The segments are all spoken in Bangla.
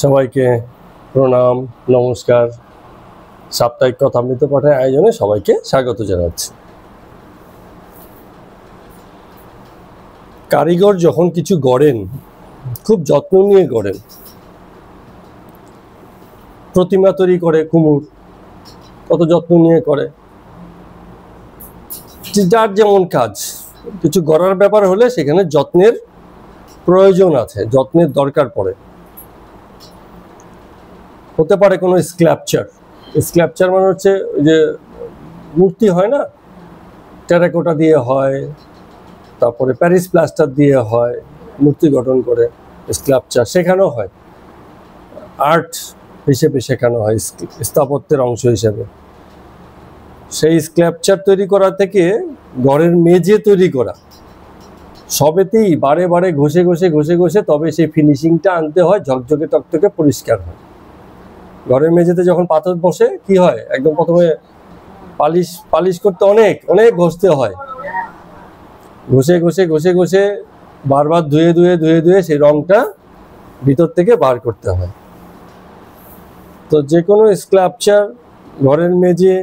সবাইকে প্রণাম, নমস্কার। সাপ্তাহিক কথামৃত পাঠের আয়োজনে সবাইকে স্বাগত জানাচ্ছি। কারিগর যখন কিছু গড়েন খুব যত্ন নিয়ে গড়েন। প্রতিমা তৈরি করে কুমুর, কত যত্ন নিয়ে করে। যার যেমন কাজ, কিছু গড়ার ব্যাপার হলে সেখানে যত্নের প্রয়োজন আছে, যত্নের দরকার পড়ে। হতে পারে কোনো স্ক্ল্যাপচার মানে হচ্ছে যে মূর্তি হয় না, টেরাকোটা দিয়ে হয়, তারপরে প্যারিস প্লাস্টার দিয়ে হয়, মূর্তি গঠন করে স্ক্ল্যাপচার শেখানো হয়, আর্ট হিসেবে শেখানো হয়, স্থাপত্যের অংশ হিসেবে। সেই স্ক্ল্যাপচার তৈরি করা থেকে ঘরের মেঝে তৈরি করা, সবেতেই বারে বারে ঘষে ঘষে তবে সেই ফিনিশিংটা আনতে হয়, ঝকঝকে টকটকে পরিষ্কার হয়। ঘরের মেঝেতে যখন পাথর বসে কি হয়, একদম প্রথমে পালিশ করতে অনেক ঘষতে হয়, ঘষে বারবার ধুয়ে সেই রংটা ভিতর থেকে বার করতে হয়। তো যে কোনো স্ক্ল্যাপচার, ঘরের মেঝে,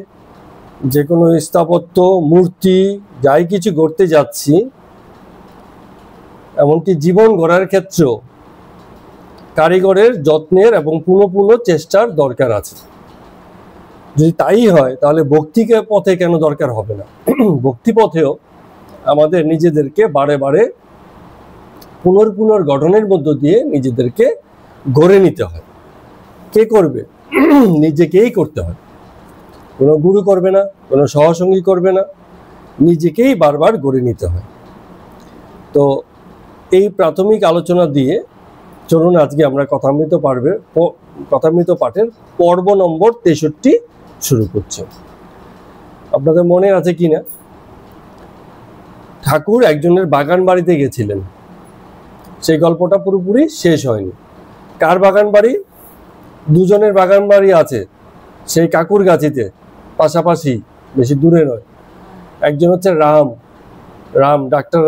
যে কোনো স্থাপত্য, মূর্তি, যাই কিছু গড়তে যাচ্ছি, এমনকি জীবন গড়ার ক্ষেত্রেও কারিগরের যত্নের এবং পুনঃ চেষ্টার দরকার আছে। যদি তাই হয় তাহলে ভক্তি পথে কেন দরকার হবে না? ভক্তি পথেও আমাদের নিজেদেরকে বারে বারে পুনর্গঠনের মধ্য দিয়ে নিজেদেরকে গড়ে নিতে হয়। কে করবে? নিজেকেই করতে হয়। কোনো গুরু করবে না, কোনো সহসঙ্গী করবে না, নিজেকেই বারবার গড়ে নিতে হয়। তো এই প্রাথমিক আলোচনা দিয়ে চলুন আজকে আমরা কথামৃত পাঠের পর্ব নম্বর 63 শুরু করছি। আপনাদের মনে আছে কিনা, ঠাকুর একজনের বাগান বাড়িতে গেছিলেন। সেই গল্পটা পুরোপুরি শেষ হয়নি। কার বাগান বাড়ি? দুজনের বাগান বাড়ি আছে সেই কাকুর গাছিতে, পাশাপাশি, বেশি দূরে নয়। একজন হচ্ছে ডাক্তার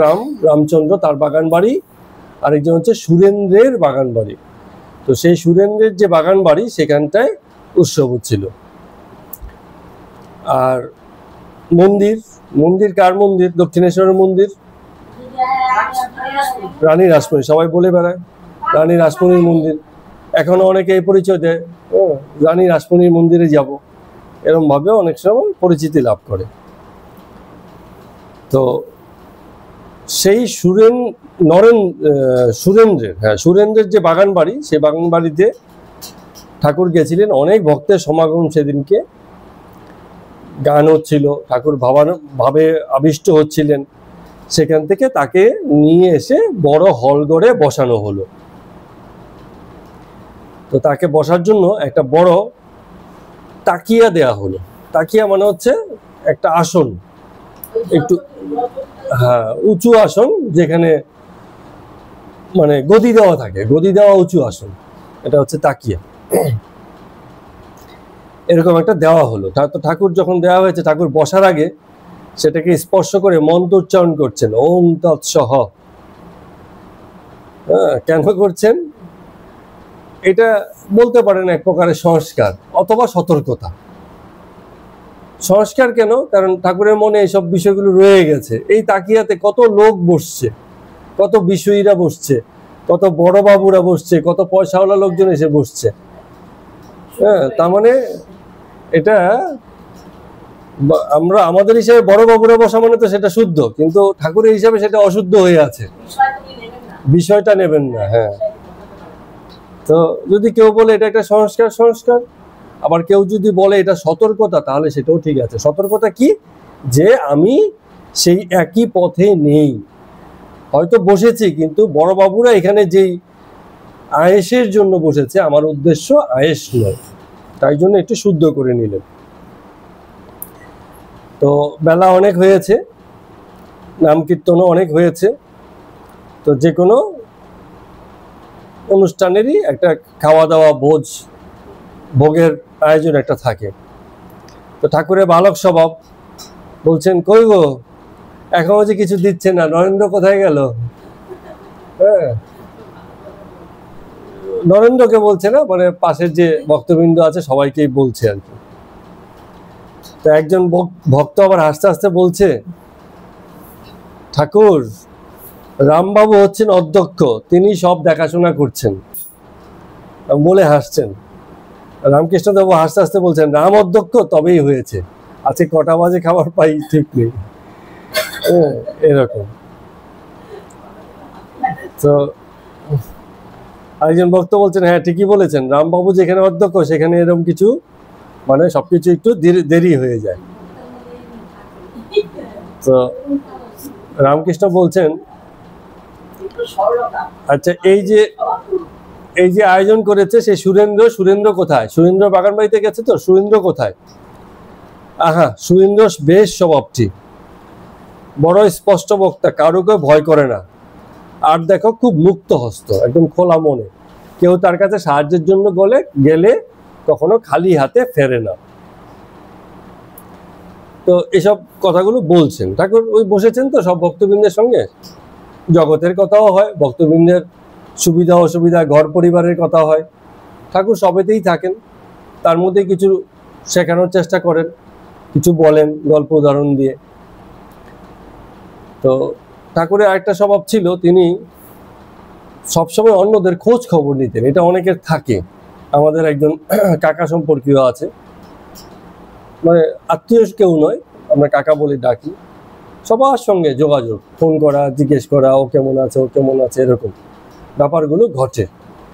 রামচন্দ্র, তার বাগান বাড়ি। আরেকজন হচ্ছে সুরেন্দ্রের বাগান বাড়ি। তো সেই সুরেন্দ্রের যে বাগান বাড়ি, সেখানটায় উৎসব হচ্ছিল। আর মন্দির কার মন্দির? দক্ষিণেশ্বরের মন্দির, রানী রাসমণি। সবাই বলে বেড়ায় রানী রাসমণির মন্দির। এখনো অনেকে এই পরিচয় দেয়, রানী রাসমণির মন্দিরে যাব, এরকম ভাবে অনেক সময় পরিচিতি লাভ করে। তো সেই সুরেন্দ্রের যে বাগান বাড়ি, সেই বাগান বাড়িতে ঠাকুর গেছিলেন। অনেক ভক্তের সমাগম সেদিনকে, গান হচ্ছিল, ঠাকুর ভাবে আবিষ্ট হচ্ছিলেন। সেখান থেকে তাকে নিয়ে এসে বড় হল ঘরে বসানো হলো। তো তাকে বসার জন্য একটা বড় তাকিয়া দেয়া হলো। তাকিয়া মানে হচ্ছে একটা আসন, একটু উঁচু আসন, যেখানে মানে গদি দেওয়া থাকে, গদি দেওয়া উঁচু আসন, এটা হচ্ছে তাকিয়া। এরকম একটা দেওয়া হলো। তো ঠাকুর যখন দেওয়া হয়েছে, ঠাকুর বসার আগে সেটাকে স্পর্শ করে মন্ত্র উচ্চারণ করছেন, ওম তৎসহ। কেন করছেন? এটা বলতে পারেন এক প্রকারের সংস্কার অথবা সতর্কতা। সংস্কার কেন? কারণ ঠাকুরের মনে এইসব বিষয়গুলো রয়ে গেছে। এই তাকিয়াতে কত লোক বসছে, কত বিষয়ীরা বসছে, কত বড় বাবুরা বসছে, কত পয়সাওয়ালা লোকজন এসে বসছে। তার মানে এটা আমরা আমাদের হিসাবে বড় বাবুরা বসা মানে তো সেটা শুদ্ধ, কিন্তু ঠাকুরের হিসাবে সেটা অশুদ্ধ হয়ে আছে। বিষয়টা নেবেন না। তো যদি কেউ বলে এটা একটা সংস্কার, আবার কেউ যদি বলে এটা সতর্কতা, তাহলে সেটাও ঠিক আছে। সতর্কতা কি? যে আমি সেই একই পথে নেই, হয়তো বসেছি, কিন্তু বড় বাবুরা এখানে যেই আয়েসের জন্য বসেছে, আমার উদ্দেশ্য আয়েস নয়, তাই জন্য একটু শুদ্ধ করে নিলেন। তো বেলা অনেক হয়েছে, নাম কীর্তনও অনেক হয়েছে। তো যে কোনো অনুষ্ঠানেরই একটা খাওয়া দাওয়া, ভোগের আয়োজন একটা থাকে। তো ঠাকুরের বালক স্বভাব, বলছেন, কই গো, এখনো যে কিছু দিচ্ছে না, নরেন্দ্র কোথায় গেল? নরেন্দ্রকে বলছে না, মানে পাশের যে ভক্তবৃন্দ আছে সবাইকেই বলছে আর কি। তো একজন ভক্ত আবার হাসতে হাসতে বলছে, ঠাকুর, রামবাবু হচ্ছেন অধ্যক্ষ, তিনি সব দেখাশোনা করছেন, বলে হাসছেন। রামকৃষ্ণদেব হাসতে হাসতে বলছেন, রাম অধ্যক্ষ তবেই হয়েছে, আজকে কটা বাজে খাবার পাই ঠিক নেই। এরকম। তো আরেকজন ভক্ত বলছেন, হ্যাঁ ঠিকই বলেছেন, রামবাবু যেখানে অধ্যক্ষ সেখানে এরকম কিছু, মানে সবকিছু একটু দেরি হয়ে যায়। তো রামকৃষ্ণ বলছেন, আচ্ছা এই যে আয়োজন করেছে সেই সুরেন্দ্র কোথায়? সুরেন্দ্র বাগান বাড়িতে গেছে তো, সুরেন্দ্র কোথায়? আহা, সুরেন্দ্র বেশ স্বভাবটি, বড় স্পষ্ট বক্তা, কারোকে ভয় করে না, আর দেখো খুব মুক্ত হস্ত, একদম খোলা মনে, কেউ তার কাছে সাহায্যের জন্য গেলে কখনো খালি হাতে ফেরে না। তো এসব কথাগুলো বলছেন ঠাকুর। ওই বসেছেন তো সব ভক্তবৃন্দের সঙ্গে, জগতের কথাও হয়, ভক্তবৃন্দের সুবিধা অসুবিধা, ঘর পরিবারের কথা হয়, ঠাকুর সবেতেই থাকেন, তার মধ্যে কিছু শেখানোর চেষ্টা করেন, কিছু বলেন গল্প উদাহরণ দিয়ে। তো ঠাকুরের আরেকটা স্বভাব ছিল, তিনি সবসময় অন্যদের খোঁজ খবর নিতেন। এটা অনেকের থাকে, আমাদের একজন কাকা সম্পর্কীয় আছে, মানে আত্মীয় কেউ নয়, আমরা কাকা বলে ডাকি, সবার সঙ্গে যোগাযোগ, ফোন করা, জিজ্ঞেস করা, ও কেমন আছে, ও কেমন আছে, এরকম ব্যাপারগুলো ঘটে।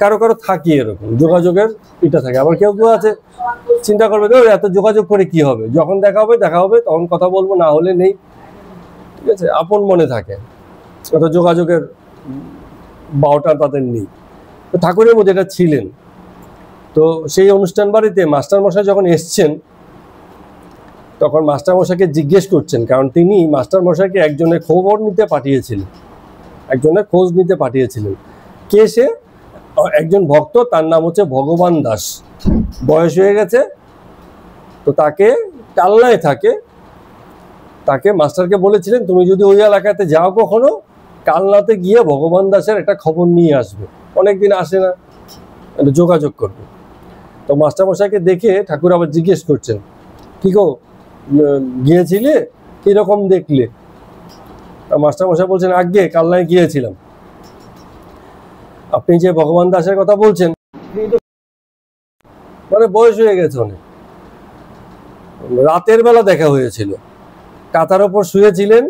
কারো কারো থাকি এরকম যোগাযোগের এটা থাকে। আবার কেউ কেউ আছে চিন্তা করবে, তো এত যোগাযোগ করে কি হবে, যখন দেখা হবে তখন কথা বলবো, না হলে নেই, ঠিক আছে, আপন মনে থাকে, অত যোগাযোগের বারোটা তাদের নেই। তো ঠাকুরের মধ্যে এটা ছিলেন। তো সেই অনুষ্ঠান বাড়িতে মাস্টারমশাই যখন এসছেন, তখন মাস্টারমশাইকে জিজ্ঞেস করছেন, কারণ তিনি মাস্টারমশাইকে একজনের খবর নিতে পাঠিয়েছিলেন, একজনের খোঁজ নিতে পাঠিয়েছিলেন। কে সে? একজন ভক্ত, তার নাম হচ্ছে ভগবান দাস, বয়স হয়ে গেছে, তো তাকে কালনায় থাকে, তাকে মাস্টারকে বলেছিলেন, তুমি যদি ওই এলাকাতে যাও কখনো, কালনাতে গিয়ে ভগবান দাসের একটা খবর নিয়ে আসবে, অনেকদিন আসে না, যোগাযোগ করবে। তো মাস্টারমশাইকে দেখে ঠাকুর আবার জিজ্ঞেস করছেন, কি গো গিয়েছিলে, কিরকম দেখলে? মাস্টারমশাই বলছেন, আগে কালনায় গিয়েছিলাম। আপনি যে ভগবান দাসের কথা বলছেন, মানে বয়স হয়ে গেছে অনেক, রাতের বেলা দেখা হয়েছিল, কাতার ওপর শুয়েছিলেন,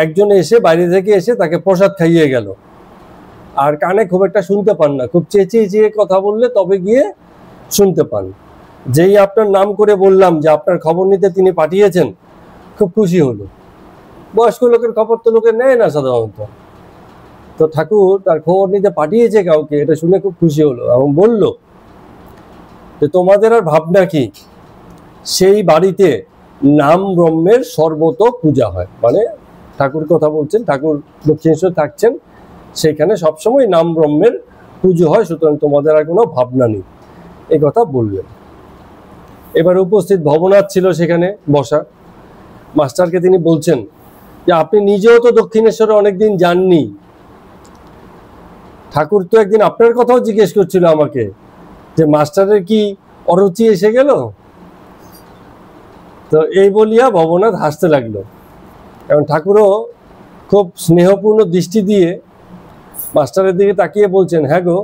একজন এসে বাইরে থেকে এসে তাকে প্রসাদ খাইয়ে গেল, আর কানে খুব একটা শুনতে পান না, খুব চেঁচিয়ে কথা বললে তবে গিয়ে শুনতে পান। যেই আপনার নাম করে বললাম যে আপনার খবর নিতে তিনি পাঠিয়েছেন, খুব খুশি হলো। বয়স্ক লোকের খবর তো লোকে নেয় না সাধারণত, তো ঠাকুর তার খবর নিতে পাঠিয়েছে কাউকে, এটা শুনে খুব খুশি হলো এবং বলল যে তোমাদের আর ভাবনা কি, সেই বাড়িতে নাম ব্রহ্মের সর্বত পূজা হয়, মানে ঠাকুর কথা বলছেন, ঠাকুর দক্ষিণেশ্বর থাকছেন, সেখানে সবসময় নাম ব্রহ্মের পুজো হয়, সুতরাং তোমাদের আর কোনো ভাবনা নেই, এই কথা বললেন। এবার উপস্থিত ভবনাথ ছিল সেখানে বসা, মাস্টারকে তিনি বলছেন যে আপনি নিজেও তো দক্ষিণেশ্বরে অনেকদিন যাননি, ঠাকুর তো একদিন আপনার কথাও জিজ্ঞেস করছিল আমাকে যে মাস্টারের কি অরুচি এসে গেল। তো এই বলিয়া ভবনাথ হাসতে লাগলো, এবং ঠাকুরও খুব স্নেহপূর্ণ দৃষ্টি দিয়ে মাস্টারের দিকে তাকিয়ে বলছেন, হ্যাঁ গো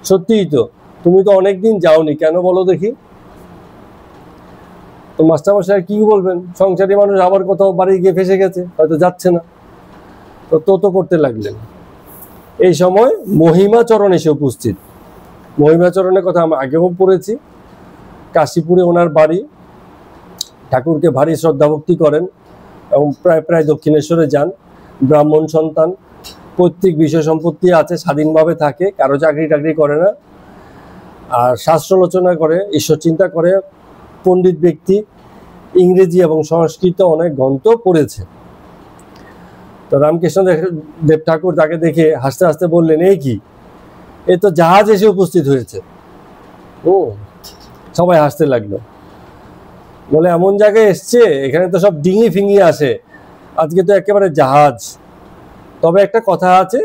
সত্যিই তো, তুমি তো অনেকদিন যাওনি, কেন বলো দেখি? তো মাস্টারমশাই কি বলবেন, সংসারী মানুষ, আবার কোথাও বাড়ি গিয়ে ফেসে গেছে, হয়তো যাচ্ছে না, তো করতে লাগলেন। এই সময় মহিমাচরণ এসে উপস্থিত। মহিমাচরণের কথা আমরা আগেও পড়েছি, কাশীপুরে ওনার বাড়ি, ঠাকুরকে ভারী শ্রদ্ধা ভক্তি করেন এবং প্রায় দক্ষিণেশ্বরে যান। ব্রাহ্মণ সন্তান, পৈতৃক বিষয় সম্পত্তি আছে, স্বাধীনভাবে থাকে, কারো চাকরি টাকরি করে না, আর শাস্ত্রালোচনা করে, ঈশ্বর চিন্তা করে, পণ্ডিত ব্যক্তি, ইংরেজি এবং সংস্কৃত অনেক গ্রন্থ পড়েছে। তো রামকৃষ্ণ দেব ঠাকুর তাকে দেখে হাসতে হাসতে বললেন, এই কি, এ তো জাহাজ এসে উপস্থিত হয়েছে। ও, সবাই হাসতে লাগলো, বলে এমন জায়গায় এসছে, এখানে তো সব ডিঙি ফিঙি আসে, আজকে তো একেবারে জাহাজ। তবে একটা কথা আছে,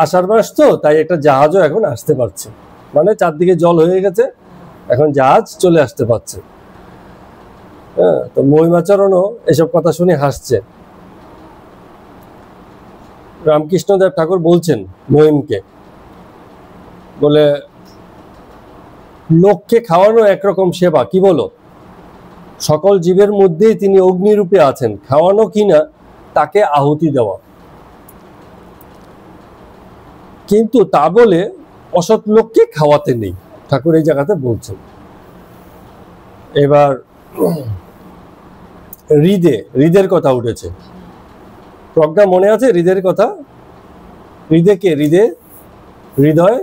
আষাঢ় মাস তো, তাই একটা জাহাজও এখন আসতে পারছে। মানে চারদিকে জল হয়ে গেছে, এখন জাহাজ চলে আসতে পারছে। হ্যাঁ, তো মহিমাচরণও এসব কথা শুনে হাসছে। রামকৃষ্ণদেব ঠাকুর বলছেন মহিমকে, বলে লোককে খাওয়ানো একরকম সেবা, কি বলো? সকল জীবের মধ্যেই তিনি অগ্নিরূপে আছেন, খাওয়ানো কিনা তাকে আহুতি দেওয়া। কিন্তু তা বলে অসৎ লোককে খাওয়াতে নেই, ঠাকুর এই জায়গাতে বলছেন। এবার হৃদের কথা উঠেছে। প্রজ্ঞা মনে আছে হৃদের কথা? হৃদে কে? হৃদয়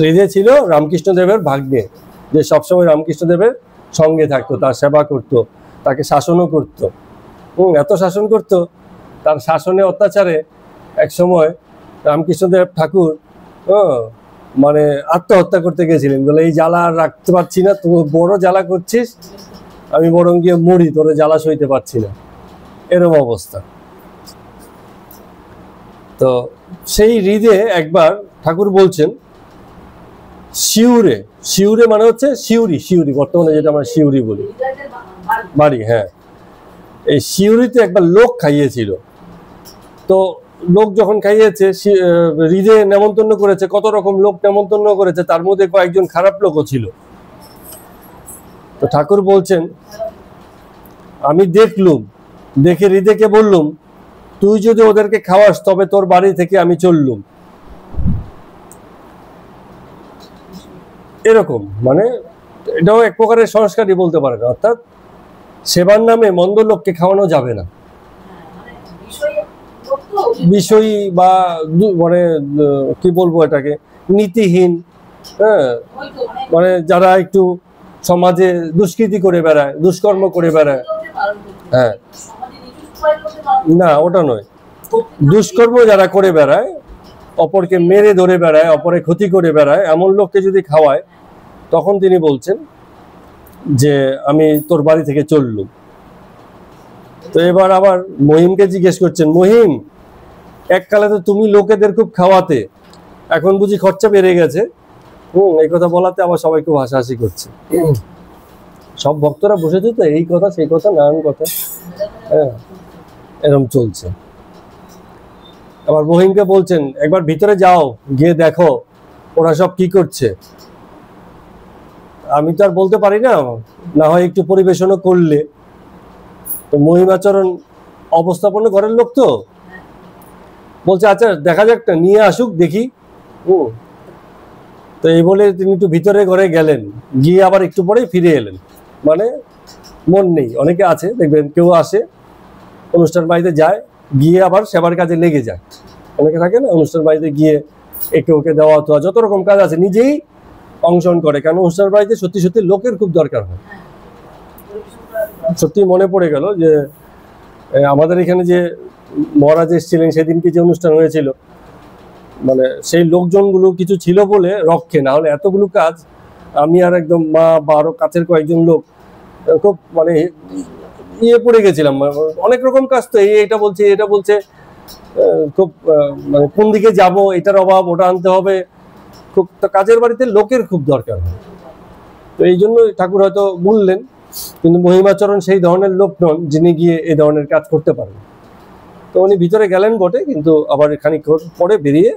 হৃদয় ছিল রামকৃষ্ণদেবের ভাগ্নে, যে সবসময় রামকৃষ্ণদেবের সঙ্গে থাকতো, তার সেবা করত, তাকে শাসনও করত। এত শাসন করত, তার শাসনে অত্যাচারে এক সময় রামকৃষ্ণদেব ঠাকুর মানে আত্মহত্যা করতে গেছিলেন। বলে এই জ্বালা আর রাখতে পারছি না, তুই বড় জ্বালা করছিস, আমি বরং গিয়ে মরি, তোরে জ্বালা সইতে পারছি না, এরকম অবস্থা। তো সেই হৃদে একবার ঠাকুর বলছেন শিউরে মানে হচ্ছে শিউরি, বর্তমানে যেটা আমরা শিউরি বলি, বাড়ি। হ্যাঁ, এই শিউরিতে একবার লোক খাইয়েছিল। তো লোক যখন খাইয়েছে, হৃদে নেমন্তন্ন করেছে, কত রকম লোক নেমন্তন্ন করেছে, তার মধ্যে কয়েকজন খারাপ লোকও ছিল। তো ঠাকুর বলছেন, আমি দেখলুম, দেখে হৃদয়কে বললুম, তুই যদি ওদেরকে খাওয়াস তবে তোর বাড়ি থেকে আমি চললুম। এরকম, মানে এটাও এক প্রকারের সংস্কারই বলতে পারেন। অর্থাৎ সেবার নামে মন্দ লোককে খাওয়ানো যাবে না। বিষয়ী বা মানে কি বলবো এটাকে, নীতিহীন, হ্যাঁ, মানে যারা একটু সমাজে দুষ্কৃতি করে বেড়ায়, দুষ্কর্ম করে বেড়ায়। হ্যাঁ, না ওটা নয়, দুষ্কর্ম যারা করে বেড়ায়, অপরকে মেরে ধরে বেড়ায়, অপরের ক্ষতি করে বেড়ায়, এমন লোককে যদি খাওয়ায়, তখন তিনি বলছেন যে আমি তোর বাড়ি থেকে চললুম। তো এবার আবার মহিমকে জিজ্ঞেস করছেন, মহিম, এককালে তো তুমি লোকেদের খুব খাওয়াতে, এখন বুঝি খরচা বেড়ে গেছে? এই কথা বলাতে আবার সবাই খুব হাসাহাসি করছে। সব ভক্তরা বসেছে তো, এই কথা সেই কথা নানান কথা, হ্যাঁ, এরকম চলছে। আবার মহিমকে বলছেন, একবার ভিতরে যাও, গিয়ে দেখো ওরা সব কি করছে। আমি তো আর বলতে পারি না, না হয় একটু পরিবেশনও করলে। তো মহিমাচরণ অবস্থাপন্ন ঘরের লোক তো, বলছে আচ্ছা দেখা যাক না, নিয়ে আসুক দেখি। তো এই বলে তিনি একটু ভিতরে ঘরে গেলেন, গিয়ে আবার একটু পরে ফিরে এলেন। মানে মন নেই, অনেকে আছে দেখবেন, কেউ আসে অনুষ্ঠান বাড়িতে যায়, গিয়ে আবার সেবার কাজে লেগে যায়। অনেকে থাকে না, অনুষ্ঠান বাড়িতে গিয়ে একে ওকে দেওয়া তো যত রকম কাজ আছে নিজেই অংশগ্রহণ করে, কারণ অনুষ্ঠান বাড়িতে সত্যি সত্যি লোকের খুব দরকার হয়। সত্যি মনে পড়ে গেল যে আমাদের এখানে যে মহারাজ এসেছিলেন সেদিনকে যে অনুষ্ঠান হয়েছিল, মানে সেই লোকজনগুলো কিছু ছিল বলে রক্ষে, না হলে এতগুলো কাজ আমি আর একদম মা বা আরো কাছের কয়েকজন লোক খুব মানে ইয়ে পড়ে গেছিলাম। অনেক রকম কাজ তো, এটা বলছে এটা বলছে, খুব মানে কোন দিকে যাব, এটার অভাব, ওটা আনতে হবে, খুব তো কাজের বাড়িতে লোকের খুব দরকার হয়। তো এই জন্য ঠাকুর হয়তো বললেন, কিন্তু মহিমাচরণ সেই ধরনের লোক নন যিনি গিয়ে এই ধরনের কাজ করতে পারেন। তো উনি ভিতরে গেলেন বটে, কিন্তু আবার খানিকক্ষণ পরে বেরিয়ে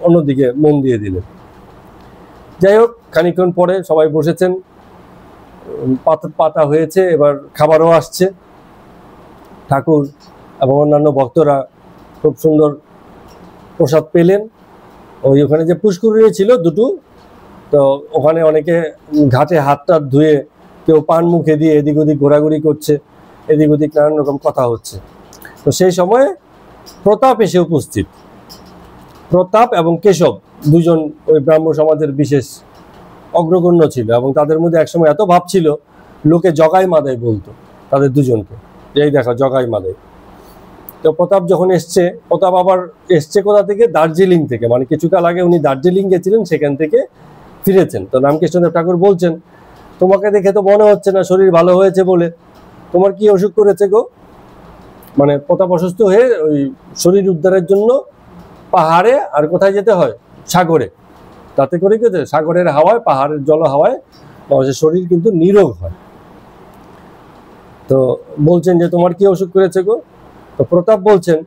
অন্যদিকে মন দিয়ে দিলেন। যাই হোক, খানিকক্ষণ পরে সবাই বসেছেন, পাতা হয়েছে, এবার খাবারও আসছে। ঠাকুর এবং অন্যান্য ভক্তরা খুব সুন্দর প্রসাদ পেলেন। ওখানে যে পুষ্করিণী ছিল দুটো, তো ওখানে অনেকে ঘাটে হাতটা ধুয়ে, কেউ পান মুখে দিয়ে এদিক ওদিক ঘোরাঘুরি করছে, এদিক ওদিক নানান রকম কথা হচ্ছে। তো সেই সময় প্রতাপ এসে উপস্থিত। প্রতাপ এবং কেশব দুজন ওই ব্রাহ্ম সমাজের বিশেষ অগ্রগণ্য ছিল, এবং তাদের মধ্যে একসময় এত ভাব ছিল, লোকে জগাই মাদাই বলতো তাদের দুজনকে, এই দেখো জগাই মাদাই। তো প্রতাপ যখন এসছে, প্রতাপ আবার এসছে কোথা থেকে? দার্জিলিং থেকে, মানে কিছুকাল আগে উনি দার্জিলিং গেছিলেন, সেখান থেকে ফিরেছেন। তো রামকৃষ্ণদেব ঠাকুর বলছেন, তোমাকে দেখে তো মনে হচ্ছে না শরীর ভালো হয়েছে বলে, তোমার কি অসুখ করেছে গো? মানে প্রতাপ অসুস্থ হয়ে ওই শরীর উদ্ধারের জন্য পাহাড়ে আর কোথায় যেতে হয়, সাগরে। তাতে করে কি হচ্ছে, সাগরের হাওয়ায়, পাহাড়ের জল হাওয়ায় মানুষের শরীর কিন্তু নিরোগ হয়। তো বলছেন যে তোমার কি অসুখ করেছে গো? তো প্রতাপ বলছেন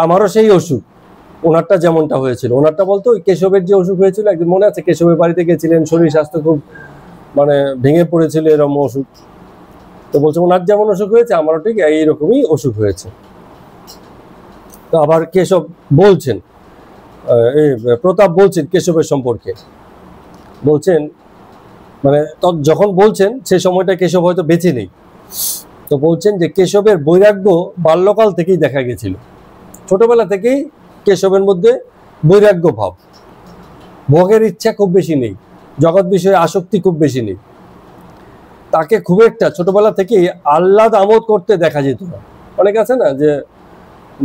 আমারও সেই অসুখ, ওনারটা যেমনটা হয়েছিল। ওনারটা বলতো ওই কেশবের যে অসুখ হয়েছিল, একদিন মনে আছে কেশবের বাড়িতে গেছিলেন, শরীর স্বাস্থ্য খুব মানে ভেঙে পড়েছিল, এরকম অসুখ। তো বলছে ওনার যেমন অসুখ হয়েছে আমারও ঠিক এইরকমই অসুখ হয়েছে। তো আবার কেশব বলছেন, প্রতাপ বলছেন কেশবের সম্পর্কে, বলছেন মানে যখন বলছেন সেই সময়টা কেশব হয়তো বেঁচে নেই। তো বলছেন যে কেশবের বৈরাগ্য বাল্যকাল থেকেই দেখা গেছিল, ছোটবেলা থেকেই কেশবের মধ্যে বৈরাগ্য ভাব, ভোগের ইচ্ছা খুব বেশি নেই, জগৎ বিষয়ে আসক্তি খুব বেশি নেই। তাকে খুব একটা ছোটবেলা থেকেই আহ্লাদ আমোদ করতে দেখা যেত না। অনেক আছে না যে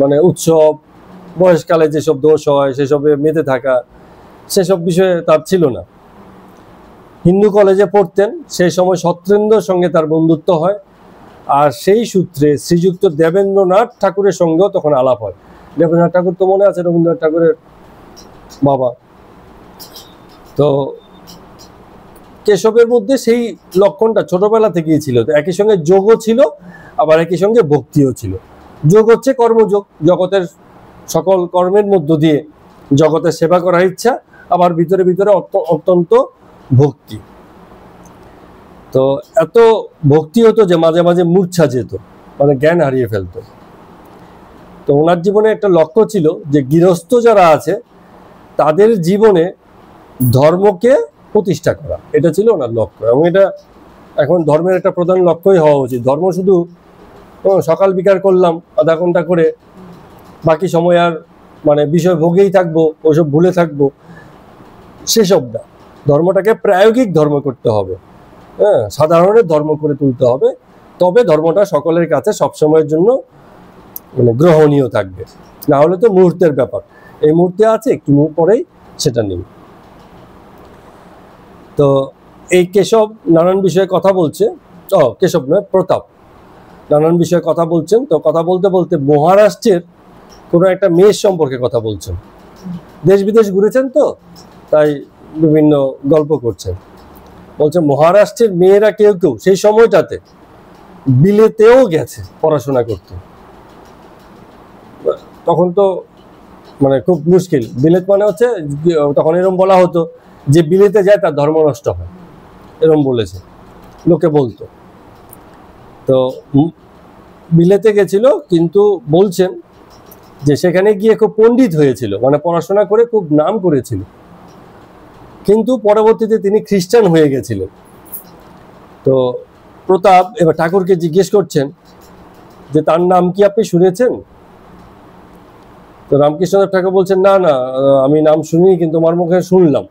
মানে উৎসব, বয়সকালে যেসব দোষ হয় সেসবে মেতে থাকা, সেসব বিষয়ে তার ছিল না। হিন্দু কলেজে পড়তেন, সেই সময় সত্যেন্দ্রর সঙ্গে তার বন্ধুত্ব হয়, আর সেই সূত্রে শ্রীযুক্ত দেবেন্দ্রনাথ ঠাকুরের সঙ্গেও তখন আলাপ হয়। দেবেন্দ্রনাথ ঠাকুর তো মনে আছে, রবীন্দ্রনাথ ঠাকুরের বাবা। তো কেশবের মধ্যে সেই লক্ষণটা ছোটবেলা থেকেই ছিল। তো একই সঙ্গে যোগও ছিল, আবার একই সঙ্গে ভক্তিও ছিল। যোগ হচ্ছে কর্মযোগ, জগতের সকল কর্মের মধ্য দিয়ে জগতের সেবা করার ইচ্ছা, আবার ভিতরে ভিতরে অত্যন্ত ভক্তি। তো এত ভক্তি হতো যে মাঝে মাঝে মূর্ছা যেত, মানে জ্ঞান হারিয়ে ফেলতো। তো ওনার জীবনে একটা লক্ষ্য ছিল যে গৃহস্থ যারা আছে তাদের জীবনে ধর্মকে প্রতিষ্ঠা করা, এটা ছিল ওনার লক্ষ্য। এবং এটা এখন ধর্মের একটা প্রধান লক্ষ্যই হওয়া উচিত। ধর্ম শুধু সকাল বিকাল করলাম আধা ঘন্টা করে, বাকি সময় আর মানে বিষয় ভোগেই থাকবো, ওইসব ভুলে থাকবো, সেসব না। ধর্মটাকে প্রায়োগিক ধর্ম করতে হবে, হ্যাঁ, সাধারণের ধর্ম করে তুলতে হবে, তবে ধর্মটা সকলের কাছে সবসময়ের জন্য মানে গ্রহণীয় থাকবে। না হলে তো মুহূর্তের ব্যাপার, এই মুহূর্তে আছে একটু পরেই সেটা নেই। তো এই কেশব নানান বিষয়ে কথা বলছে, কেশব নয়, প্রতাপ নানান বিষয়ে কথা বলছেন। তো কথা বলতে বলতে মহারাষ্ট্রের কোনো একটা মেয়ের সম্পর্কে কথা বলছেন। দেশ বিদেশ ঘুরেছেন তো, তাই বিভিন্ন গল্প করছেন। বলছে মহারাষ্ট্রের মেয়েরা কেউ কেউ সেই সময়টাতে বিলেতেও গেছে পড়াশোনা করতে। তখন তো মানে খুব মুশকিল, বিলেত মানে হচ্ছে তখন এরকম বলা হতো যে বিলেতে যায় তার ধর্ম নষ্ট হয়, এরকম বলেছে, লোকে বলতো। তো বিলেতে গেছিল, কিন্তু বলছেন যে সেখানে গিয়ে খুব পণ্ডিত হয়েছিল, মানে পড়াশোনা করে খুব নাম করেছিল, কিন্তু পরবর্তীতে তিনি খ্রিস্টান হয়ে গেছিলেন। তো প্রতাপ এবার ঠাকুরকে জিজ্ঞেস করছেন যে তার নাম কি আপনি শুনেছেন? তো রামকৃষ্ণদেব ঠাকুর বলছেন না না, আমি নাম শুনিনি, কিন্তু তোমার মুখে শুনলাম।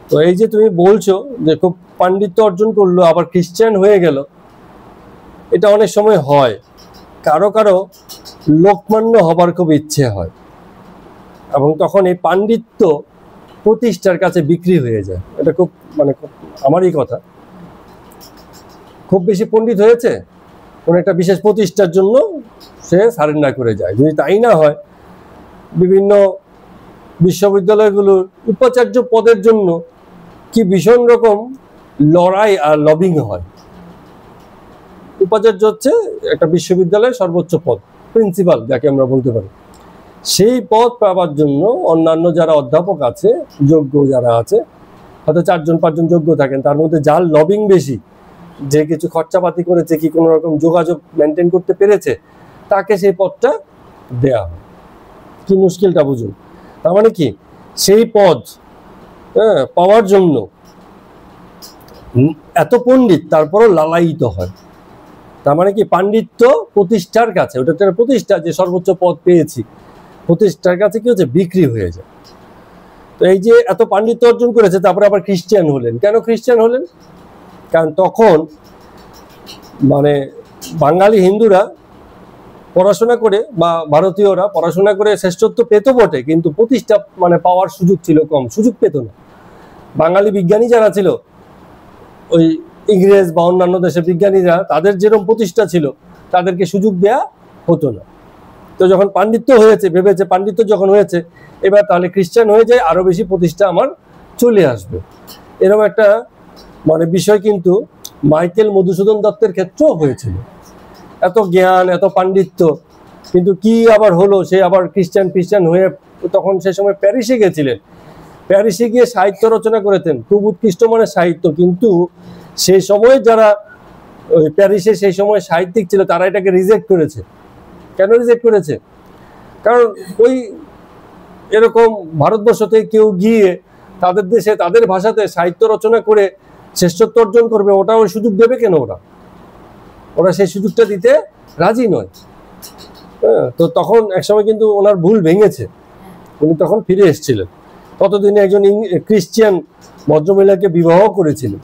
তো এই যে তুমি বলছো যে খুব পাণ্ডিত্য অর্জন করলো আবার খ্রিস্টান হয়ে গেল, এটা অনেক সময় হয়, কারো কারো লোকমান্য হবার খুব ইচ্ছে হয়, এবং তখন এই পাণ্ডিত্য প্রতিষ্ঠার কাছে বিক্রি হয়ে যায়। এটা খুব মানে আমারই কথা, খুব বেশি পণ্ডিত হয়েছে, কোনো একটা বিশেষ প্রতিষ্ঠার জন্য সে সারেন্ডার করে যায়। যদি তাই না হয়, বিভিন্ন বিশ্ববিদ্যালয়গুলোর উপাচার্য পদের জন্য কি ভীষণ রকম লড়াই আর লবিং হয়। উপাচার্য হচ্ছে একটা বিশ্ববিদ্যালয়ের সর্বোচ্চ পদ, প্রিন্সিপাল যাকে আমরা বলতে পারি। সেই পদ পাওয়ার জন্য অন্যান্য যারা অধ্যাপক আছে, যোগ্য যারা আছে, হয়তো 4-5 জন যোগ্য থাকেন, তার মধ্যে যার লবিং বেশি, যে কিছু খরচাপাতি করেছে, কি কোনো রকম যোগাযোগ মেনটেন করতে পেরেছে, তাকে সেই পদটা দেয়া হয়। কি মুশকিলটা বুঝুন। তার মানে কি, সেই পদ পাওয়ার জন্য এত পণ্ডিত তারপরও লালায়িত হয়। তার মানে কি, পাণ্ডিত্য প্রতিষ্ঠার কাছে, ওটা একটা প্রতিষ্ঠা, যে সর্বোচ্চ পদ পেয়েছি, প্রতিষ্ঠার কাছে কি হচ্ছে, বিক্রি হয়ে যায়। তো এই যে এত পাণ্ডিত্য অর্জন করেছে, তারপরে আবার খ্রিস্টান হলেন। কেন খ্রিস্টান হলেন? কারণ তখন মানে বাঙালি হিন্দুরা পড়াশোনা করে, বা ভারতীয়রা পড়াশোনা করে শ্রেষ্ঠত্ব পেত বটে, কিন্তু প্রতিষ্ঠা মানে পাওয়ার সুযোগ ছিল কম, সুযোগ পেত না। বাঙালি বিজ্ঞানী যারা ছিল, ওই ইংরেজ বা অন্যান্য দেশের বিজ্ঞানীরা, তাদের যেরকম প্রতিষ্ঠা ছিল, তাদেরকে সুযোগ দেয়া হতো না। তো যখন পাণ্ডিত্য হয়েছে, ভেবেছে পাণ্ডিত্য যখন হয়েছে, এবার তাহলে খ্রিস্টান হয়ে যায়, আরো বেশি প্রতিষ্ঠা আমার চলে আসবে। এরকম একটা মানে বিষয় কিন্তু মাইকেল মধুসূদন দত্তের ক্ষেত্রেও হয়েছিল। এত জ্ঞান, এত পাণ্ডিত্য, কিন্তু কি আবার হলো, সে আবার খ্রিস্টান হয়ে তখন সে সময় প্যারিসে গেছিলেন। প্যারিসে গিয়ে সাহিত্য রচনা করেছেন, খুব উৎকৃষ্ট মানের সাহিত্য। কিন্তু সেই সময় যারা ওই প্যারিসে সেই সময় সাহিত্যিক ছিল, তারা এটাকে রিজেক্ট করেছে। কেন রিজেক্ট করেছে? কারণ ওই এরকম ভারতবর্ষ থেকে কেউ গিয়ে তাদের দেশে তাদের ভাষাতে সাহিত্য রচনা করে শ্রেষ্ঠত্ব অর্জন করবে, ওটা ওই সুযোগ দেবে কেন? ওরা সেই সুযোগটা দিতে রাজি নয়। তো তখন একসময় কিন্তু ওনার ভুল ভেঙেছে, উনি তখন ফিরে এসেছিলেন। ততদিনে একজন খ্রিস্টান ভদ্রমহিলাকে বিবাহ করেছিলেন।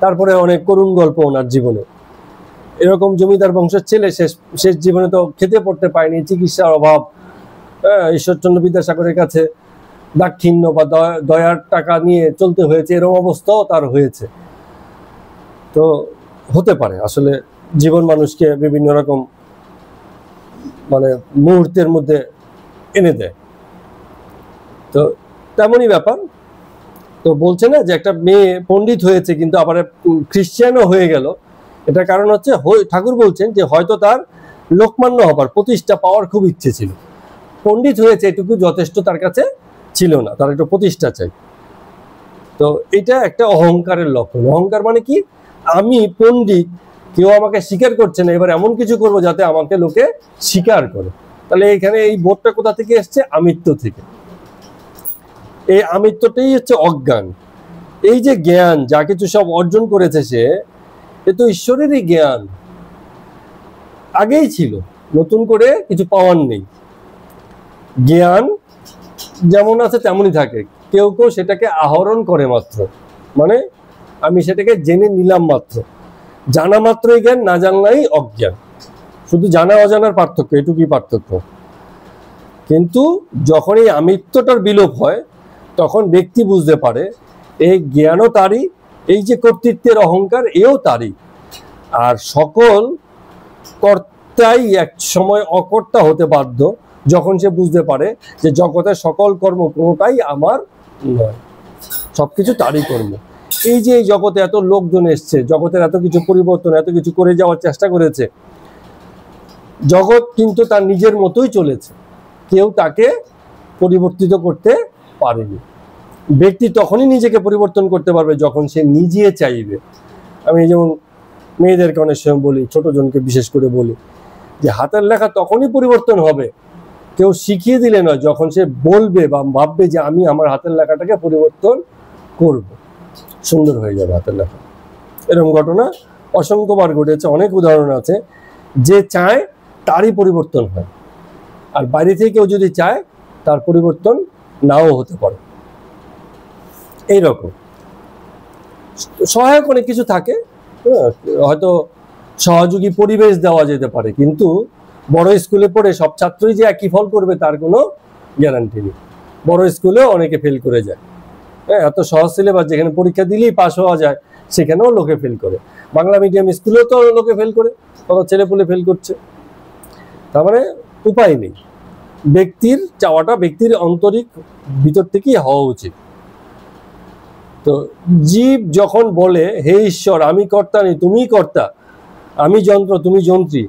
তারপরে অনেক করুণ গল্প ওনার জীবনে। এরকম জমিদার বংশের ছেলে, শেষ জীবনে তো খেতে পড়তে পায়নি, চিকিৎসার অভাব, ঈশ্বরচন্দ্র বিদ্যাসাগরের কাছে দাক্ষিণ্য বা দয়ার টাকা নিয়ে চলতে হয়েছে, এরকম অবস্থাও তার হয়েছে। তো হতে পারে আসলে জীবন মানুষকে বিভিন্ন রকম মানে মুহূর্তের মধ্যে এনে দেয়। তো তেমনই ব্যাপার। তো বলছে না যে একটা মেয়ে পণ্ডিত হয়েছে কিন্তু আবার খ্রিস্টানও হয়ে গেল, এটার কারণ হচ্ছে ঠাকুর বলছেন যে হয়তো তার লোকমান্য হবার, প্রতিষ্ঠা পাওয়ার খুব ইচ্ছে ছিল। পণ্ডিত হয়েছে এটুকু যথেষ্ট তার কাছে ছিল না, তার একটু প্রতিষ্ঠা চাই। তো এটা একটা অহংকারের লক্ষণ। অহংকার মানে কি? আমি পণ্ডিত, কেউ আমাকে স্বীকার করছে না, এবার এমন কিছু করব যাতে আমাকে লোকে স্বীকার করে। তাহলে এখানে এই বোধটা কোথা থেকে এসছে? আমিত্ব থেকে। এই আমিত্বটাই হচ্ছে অজ্ঞান। এই যে জ্ঞান, যা কিছু সব অর্জন করেছে সে, এ তো ঈশ্বরেরই জ্ঞান, আগেই ছিল, নতুন করে কিছু পাওয়ার নেই। জ্ঞান যেমন আছে তেমনই থাকে, কেউ কেউ সেটাকে আহরণ করে মাত্র, মানে আমি সেটাকে জেনে নিলাম মাত্র। জানা মাত্রই জ্ঞান, না জানলাই অজ্ঞান। শুধু জানা অজানার পার্থক্য, এটুকুই পার্থক্য। কিন্তু যখন এই আমিত্বটার বিলোপ হয়, তখন ব্যক্তি বুঝতে পারে এই জ্ঞানও তারই, এই যে কর্তৃত্বের অহংকার, এও তারই। আর সকল কর্তাই এক সময় অকর্তা হতে বাধ্য, যখন সে বুঝতে পারে যে জগতের সকল কর্ম কোনোটাই আমার নয়, সবকিছু তারই কর্ম। এই যে এই জগতে এত লোকজন এসছে, জগতের এত কিছু পরিবর্তন, এত কিছু করে যাওয়ার চেষ্টা করেছে, জগৎ কিন্তু তার নিজের মতোই চলেছে, কেউ তাকে পরিবর্তিত করতে পারেনি। ব্যক্তি তখনই নিজেকে পরিবর্তন করতে পারবে যখন সে নিজে চাইবে। আমি যেমন মেয়েদেরকে অনেক সময় বলি, ছোট জনকে বিশেষ করে বলি, যে হাতের লেখা তখনই পরিবর্তন হবে, কেউ শিখিয়ে দিলে নয়, যখন সে বলবে বা ভাববে যে আমি আমার হাতের লেখাটাকে পরিবর্তন করব, সুন্দর হয়ে যাবে হাতের লেখা। এরকম ঘটনা অসংখ্যবার ঘটেছে, অনেক উদাহরণ আছে। যে চায় তারই পরিবর্তন হয়, আর বাইরে থেকে কেউ যদি চায় তার পরিবর্তন নাও হতে পারে। এইরকম সহায়ক অনেক কিছু থাকে, হয়তো সহযোগী পরিবেশ দেওয়া যেতে পারে, কিন্তু বড় স্কুলে পড়ে সব ছাত্রই যে একই ফল করবে তার কোনো গ্যারান্টি নেই। বড় স্কুলেও অনেকে ফেল করে যায়। এত সহজ সিলেবাস, যেখানে পরীক্ষা দিলেই পাস হওয়া যায় সেখানেও লোকে ফেল করে। বাংলা মিডিয়াম স্কুলেও তো লোকে ফেল করে, কত ছেলেপুলে ফেল করছে। তার মানে উপায় নেই, ব্যক্তির চাওয়াটা ব্যক্তির আন্তরিক ভিতর থেকেই হওয়া উচিত। তো জীব যখন বলে হে ঈশ্বর আমি কর্তা নেই, তুমিই কর্তা, আমি যন্ত্র তুমি যন্ত্রী,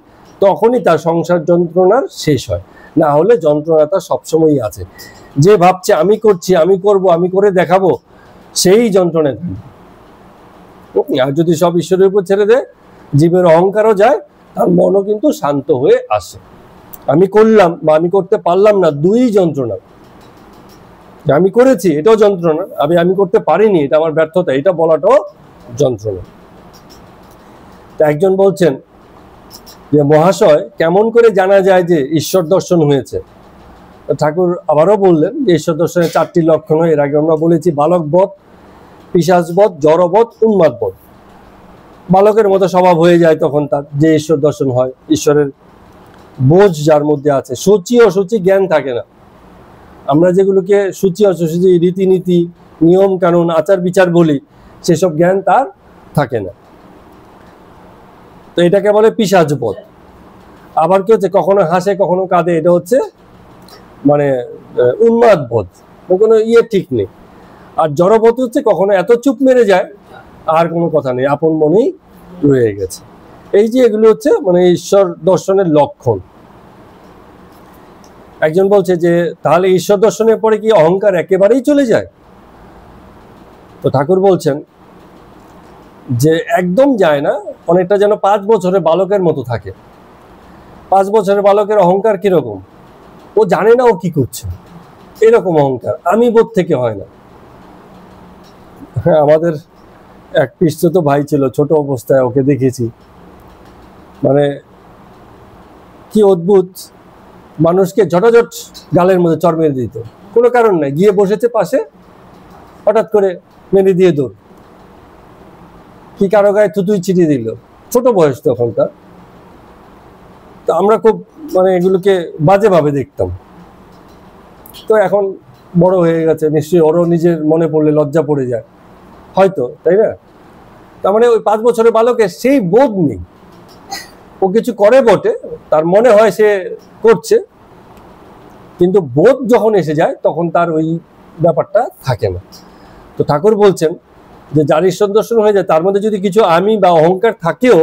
তখনই তার সংসার যন্ত্রণার শেষ হয়। না হলে যন্ত্রণা তার সবসময়ই আছে। যে ভাবছে আমি করছি, আমি করব, আমি করে দেখাবো, সেই যন্ত্রণায় থাকবে। আর যদি সব ঈশ্বরের উপর ছেড়ে দেয়, জীবের অহংকারও যায়, তার মনও কিন্তু শান্ত হয়ে আসে। আমি করলাম বা আমি করতে পারলাম না, দুই যন্ত্রণা। আমি করেছি এটাও যন্ত্রণা, আমি করতে পারিনি এটা আমার ব্যর্থতা, এটা বলাটাও যন্ত্রণা। তা একজন বলছেন যে মহাশয়, কেমন করে জানা যায় যে ঈশ্বর দর্শন হয়েছে? ঠাকুর আবারও বললেন যে ঈশ্বর দর্শনের 4টি লক্ষণ হয়। এর আগে আমরা বলেছি, বালকবধ, পিশাচবধ, জড়বধ, উন্মাদবধ। বালকের মতো স্বভাব হয়ে যায় তখন তার, যে ঈশ্বর দর্শন হয়। ঈশ্বরের বোঝ যার মধ্যে আছে, সূচি অসুচি জ্ঞান থাকে না। আমরা যেগুলোকে সূচি অসুচি, রীতিনীতি, নিয়ম কানুন, আচার বিচার বলি, সেসব জ্ঞান তার থাকে না। তো এটাকে বলে পিশাচ বোধ। আবার কি হচ্ছে, কখনো হাসে কখনো কাঁদে, এটা হচ্ছে মানে উন্মাদ বোধ, কোনো ঠিক নেই। আর জড়বোধ হচ্ছে কখনো এত চুপ মেরে যায় আর কোনো কথা নেই, আপন মনেই রয়ে গেছে। এই যে এগুলো হচ্ছে মানে ঈশ্বর দর্শনের লক্ষণ। একজন বলছে যে তাহলে ঈশ্বর দর্শনের পরে কি অহংকার একেবারেই চলে যায়? তো ঠাকুর বলছেন যে একদম যায় না, অনেকটা যেন 5 বছরের বালকের মতো থাকে। 5 বছরের বালকের অহংকার কিরকম, ও জানে না ও কি করছে, এরকম অহংকার, আমি বোধ থেকে হয় না। হ্যাঁ, আমাদের এক পিসতুতো ভাই ছিল, ছোট অবস্থায় ওকে দেখেছি, মানে কি অদ্ভুত, মানুষকে ঝটাঝট গালের মধ্যে চড় মেরে দিত, কোনো কারণ নাই, গিয়ে বসেছে পাশে, হঠাৎ করে মেরে দিয়ে দৌড়, কি কারো গায়ে থুতুই ছিটিয়ে দিল, ছোট বয়স তখন তার। তো আমরা খুব মানে এগুলোকে বাজেভাবে দেখতাম। তো এখন বড় হয়ে গেছে, নিশ্চয়ই ওরও নিজের মনে পড়লে লজ্জা পড়ে যায় হয়তো, তাই না? তার মানে ওই 5 বছরের বালকের সেই বোধ নেই, ও কিছু করে বটে, তার মনে হয় সে করছে, কিন্তু বোধ যখন এসে যায় তখন তার ওই ব্যাপারটা থাকে না। তো ঠাকুর বলছেন যে যার ঈশ্বর দর্শন হয়ে যায় তার মধ্যে যদি কিছু আমি বা অহংকার থাকেও,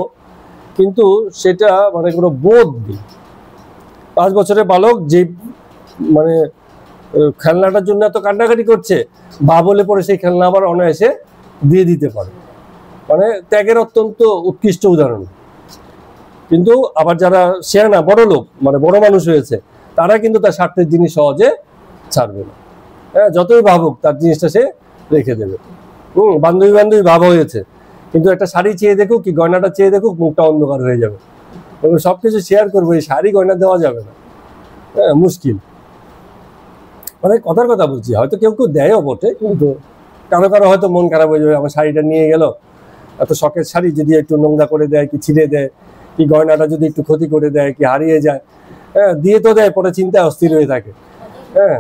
কিন্তু সেটা মানে কোনো বোধ নেই। 5 বছরের বালক যে মানে খেলনাটার জন্য এত কান্নাকাটি করছে, বা বলে পরে সেই খেলনা আবার অনায়াসে দিয়ে দিতে পারে, মানে ত্যাগের অত্যন্ত উৎকৃষ্ট উদাহরণ। কিন্তু আবার যারা শেয়ানা বড় লোক, মানে বড় মানুষ হয়েছে, তারা কিন্তু তার স্বার্থের জিনিস সহজে ছাড়বে না। হ্যাঁ, যতই ভাবুক তার জিনিসটা সে রেখে দেবে। বান্ধবী বান্ধবী ভাব হয়েছে, কিন্তু একটা শাড়ি চেয়ে দেখুক কি গয়নাটা চেয়ে দেখুক, মুখটা অন্ধকার হয়ে যাবে। সবকিছু শেয়ার করবো, এই শাড়ি গয়না দেওয়া যাবে না। হ্যাঁ, মুশকিল। মানে কথার কথা বলছি, হয়তো কেউ কেউ দেয়ও বটে, কিন্তু কারো কারো হয়তো মন খারাপ হয়ে যাবে, আমার শাড়িটা নিয়ে গেল, এত শখের শাড়ি যদি একটু নোংরা করে দেয়, কি ছিঁড়ে দেয়, কি গয়নাটা যদি একটু ক্ষতি করে দেয়, কি হারিয়ে যায়, হ্যাঁ, দিয়ে তো দেয়, পরে চিন্তায় অস্থির হয়ে থাকে। হ্যাঁ,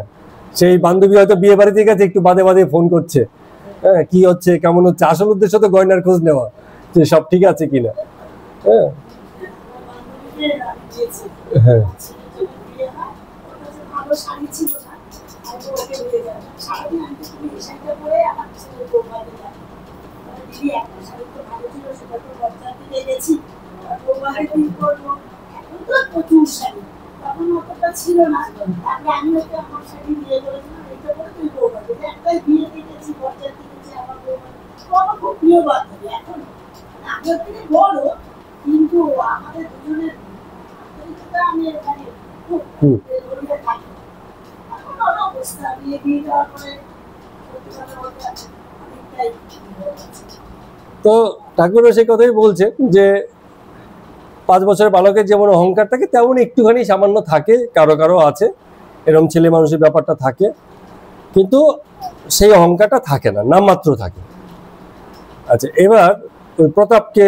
সেই বান্ধবী হয়তো বিয়ে বাড়িতে গেছে, একটু বাদে বাদে ফোন করছে, হ্যাঁ, কি হচ্ছে কেমন হচ্ছে, আসল উদ্দেশ্য তো গয়নার খোঁজ নেওয়া, যে সব ঠিক আছে কিনা। হ্যাঁ হ্যাঁ ছিল না, আমি হচ্ছে আমার শাড়ি বিয়ে করেছিলাম, এটা করে তুই বৌভাতে একটাই বিয়ে দেখেছি, বরযাত্রী দেখেছি, আমার বৌভাতে আমার খুব প্রিয় বান্ধবী। এখন আগের থেকে বড়, কিন্তু আমাদের দুজনের আমি মানে খুব থাকি। এখন অনেক অবস্থা, বিয়ে দেওয়ার পরে অনেকটাই। তো ঠাকুর সেই কথাই বলছে যে 5 বছরের বালকের যেমন অহংকার থাকে, তেমন একটুখানি সামান্য থাকে, কারো কারো আছে এরকম, ছেলে মানুষের ব্যাপারটা থাকে, কিন্তু সেই অহংকারটা থাকে না, নামমাত্র থাকে। আচ্ছা, এবার ওই প্রতাপকে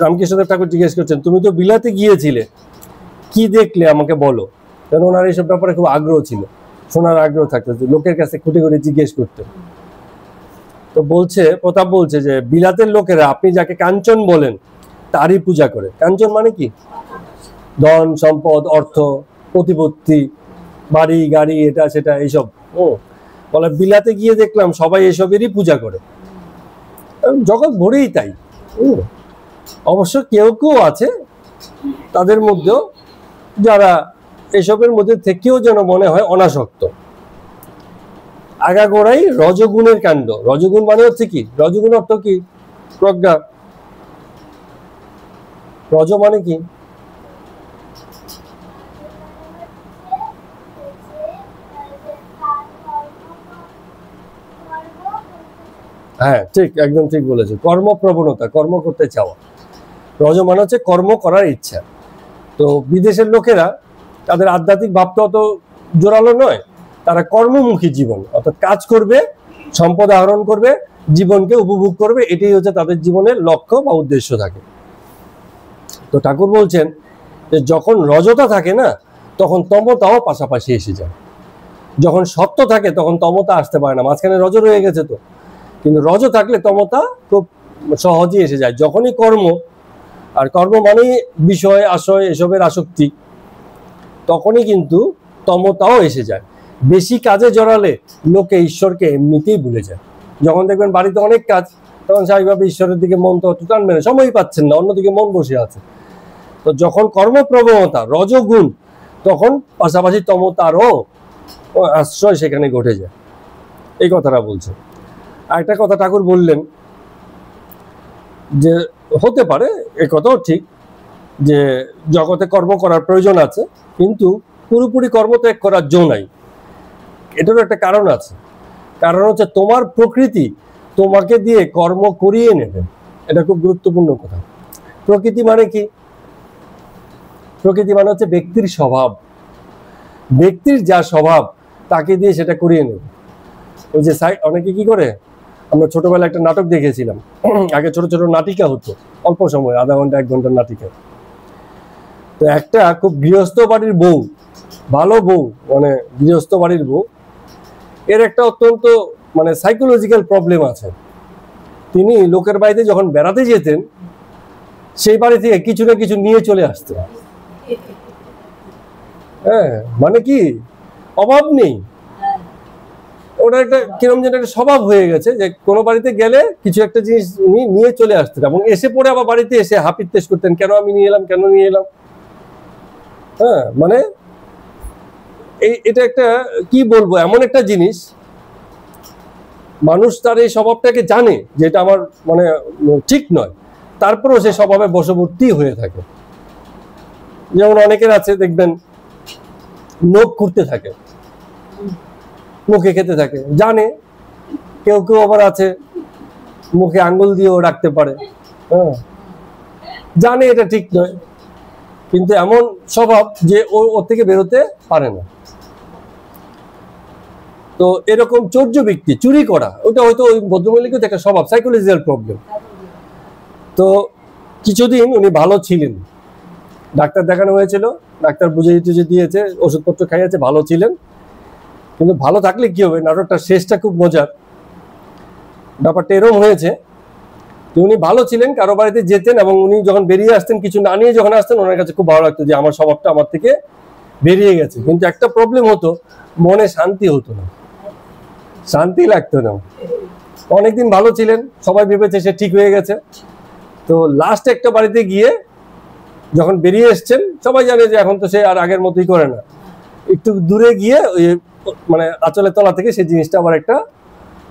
রামকৃষ্ণদেব ঠাকুর জিজ্ঞেস করছেন, তুমি তো বিলাতে গিয়েছিলে, কি দেখলে আমাকে বলো। কারণ ওনার এইসব ব্যাপারে খুব আগ্রহ ছিল, শোনার আগ্রহ থাকতো, লোকের কাছে খুঁটে খুঁটে জিজ্ঞেস করতেন। তো বলছে, প্রতাপ বলছে যে বিলাতের লোকেরা আপনি যাকে কাঞ্চন বলেন তারই পূজা করে। কাঞ্চন মানে কি? ধন সম্পদ, অর্থ, প্রতিপত্তি, বাড়ি গাড়ি, এটা সেটা, এইসব। বলে বিলাতে গিয়ে দেখলাম সবাই এসবেরই পূজা করে, জগৎ ভরেই তাই। অবশ্য কেউ কেউ আছে তাদের মধ্যেও যারা এসবের মধ্যে থেকেও যেন মনে হয় অনাসক্ত। আগাগোড়াই রজগুণের কাণ্ড। রজগুণ মানে হচ্ছে কি? রজগুণ অর্থ কি? প্রজ্ঞা। রজ মানে কি? হ্যাঁ, ঠিক, একদম ঠিক বলেছো, কর্মপ্রবণতা, কর্ম করতে চাওয়া। রজ মানে হচ্ছে কর্ম করার ইচ্ছা। তো বিদেশের লোকেরা, তাদের আধ্যাত্মিক ভাবটা অত জোরালো নয়, তারা কর্মমুখী জীবন, অর্থাৎ কাজ করবে, সম্পদ আহরণ করবে, জীবনকে উপভোগ করবে, এটাই হচ্ছে তাদের জীবনের লক্ষ্য বা উদ্দেশ্য থাকে। তো ঠাকুর বলছেন যে যখন রজতা থাকে না, তখন তমতাও পাশাপাশি এসে যায়। যখন সত্য থাকে তখন তমতা আসতে পারে না, মাঝখানে রজ রয়ে গেছে তো। কিন্তু রজ থাকলে তমতা খুব সহজেই এসে যায়। যখনই কর্ম আর কর্ম মানেই বিষয় আশয় এসবের আসক্তি, তখনই কিন্তু তমতাও এসে যায়। বেশি কাজে জড়ালে লোকে ঈশ্বরকে এমনিতেই ভুলে যায়। যখন দেখবেন বাড়িতে অনেক কাজ, তখন স্বাভাবিকভাবে ঈশ্বরের দিকে মন তো টানবে না, সময়ই পাচ্ছেন না, অন্যদিকে মন বসে আছে। তো যখন কর্মপ্রবণতা রজগুণ, তখন পাশাপাশি তমতারও আশ্রয় সেখানে ঘটে যায়। এই কথাটা বলছে। আর একটা কথা ঠাকুর বললেন যে হতে পারে, এ কথাও ঠিক, যে জগতে কর্ম করার প্রয়োজন আছে, কিন্তু পুরোপুরি কর্মত্যাগ করার জো নাই। এটারও একটা কারণ আছে। কারণ হচ্ছে তোমার প্রকৃতি তোমাকে দিয়ে কর্ম করিয়ে নেবে। এটা খুব গুরুত্বপূর্ণ কথা। প্রকৃতি মানে কি? প্রকৃতি মানে হচ্ছে ব্যক্তির স্বভাব। ব্যক্তির যা স্বভাব তাকে দিয়ে সেটা করিয়ে নেবে। ওই যে অনেকে কি করে, আমরা ছোটবেলায় একটা নাটক দেখেছিলাম, আগে ছোট ছোট নাটিকা হতো, অল্প সময়, আধা ঘন্টা 1 ঘন্টার নাটিকা। তো একটা খুব গৃহস্থ বাড়ির বউ, ভালো বউ, মানে গৃহস্থ বাড়ির বউ, এর একটা অত্যন্ত মানে সাইকোলজিক্যাল প্রবলেম আছে। তিনি লোকের বাড়িতে যখন বেড়াতে যেতেন, সেই বাড়ি থেকে কিছু না কিছু নিয়ে চলে আসতেন। হ্যাঁ, মানে কি অভাব নেই, ওটা একটা কিরম যেন একটা স্বভাব হয়ে গেছে যে কোনো বাড়িতে গেলে কিছু একটা জিনিস উনি নিয়ে চলে আসতেন, এবং এসে পরে আবার বাড়িতে এসে হাপিত্তেশ করতেন, কেন আমি নিয়ে এলাম, কেন নিয়ে এলাম। হ্যাঁ, মানে এটা একটা কি বলবো, এমন একটা জিনিস, মানুষ তার এই স্বভাবটাকে জানে যে এটা আমার মানে ঠিক নয়, তারপরেও সে স্বভাবে বশবর্তী হয়ে থাকে। যেমন অনেকের আছে দেখবেন নখ খুঁড়তে থাকে, মুখে খেতে থাকে, জানে। কেউ কেউ আবার আছে মুখে আঙ্গুল দিয়েও রাখতে পারে, হ্যাঁ, জানে এটা ঠিক নয়, কিন্তু এমন স্বভাব যে ওর থেকে বেরোতে পারে না। তো এরকম চৌর্য ব্যক্তি, চুরি করা, ওটা হয়তো ওই ভদ্রমহিলাকে একটা স্বভাব, সাইকোলজিক্যাল প্রবলেম। তো কিছুদিন উনি ভালো ছিলেন, ডাক্তার দেখানো হয়েছিল, ডাক্তার বুঝিয়ে টুঝে দিয়েছে, ওষুধপত্র খাইয়েছে, ভালো ছিলেন। কিন্তু ভালো থাকলে কি হবে, নাটকটা শেষটা খুব মজার। ব্যাপারটা এরকম হয়েছে যে উনি ভালো ছিলেন, কারো বাড়িতে যেতেন, এবং উনি যখন বেরিয়ে আসতেন, কিছু না নিয়ে যখন আসতেন, ওনার কাছে খুব ভালো লাগতো যে আমার স্বভাবটা আমার থেকে বেরিয়ে গেছে। কিন্তু একটা প্রবলেম হতো, মনে শান্তি হতো না, শান্তি লাগতো না। অনেকদিন ভালো ছিলেন, সবাই ভেবেছে সে ঠিক হয়ে গেছে। তো লাস্ট একটা বাড়িতে গিয়ে যখন বেরিয়ে এসছেন, সবাই জানে যে এখন তো সে আর আগের মতোই করে না। একটু দূরে গিয়ে ওই মানে আঁচলের তলা থেকে সেই জিনিসটা আবার একটা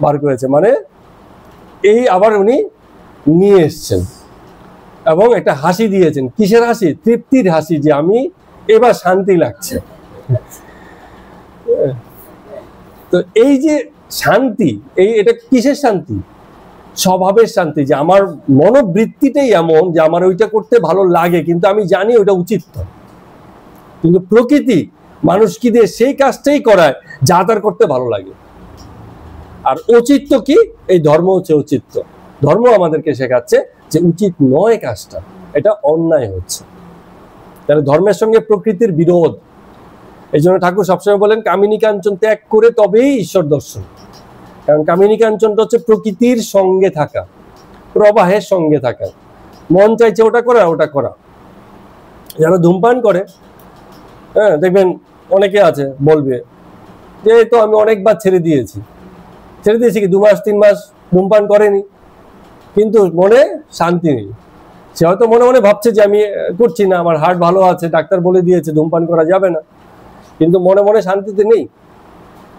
বার করেছে, মানে এই আবার উনি নিয়ে এসছেন, এবং একটা হাসি দিয়েছেন। কিসের হাসি? তৃপ্তির হাসি, যে আমি এবার শান্তি লাগছে। তো এই যে শান্তি, এটা কিসের শান্তি? স্বভাবের শান্তি, যে আমার মনোবৃত্তিটাই এমন যে আমার ওইটা করতে ভালো লাগে, কিন্তু আমি জানি ওইটা উচিত নয়। কিন্তু প্রকৃতি মানুষকে দিয়ে সেই কাজটাই করায় যা তার করতে ভালো লাগে। আর অচিত্ত কি? এই ধর্ম হচ্ছে অচিত্ত। ধর্ম আমাদেরকে শেখাচ্ছে যে উচিত নয় কাজটা, এটা অন্যায় হচ্ছে। তাহলে ধর্মের সঙ্গে প্রকৃতির বিরোধ। এই জন্য ঠাকুর সবসময় বলেন কামিনী কাঞ্চন ত্যাগ করে তবেই ঈশ্বর দর্শন। কারণ কামিনী কাঞ্চনটা হচ্ছে প্রকৃতির সঙ্গে থাকা, প্রবাহের সঙ্গে থাকা। মন চাইছে ওটা করা, ওটা করা। যারা ধূমপান করে, হ্যাঁ, দেখবেন অনেকে আছে বলবে যে তো আমি অনেকবার ছেড়ে দিয়েছি কি 2 মাস 3 মাস ধূমপান করেনি, কিন্তু মনে শান্তি নেই। সে হয়তো মনে মনে ভাবছে যে আমি করছি না, আমার হার্ট ভালো আছে, ডাক্তার বলে দিয়েছে ধূমপান করা যাবে না, কিন্তু মনে মনে শান্তিতে নেই।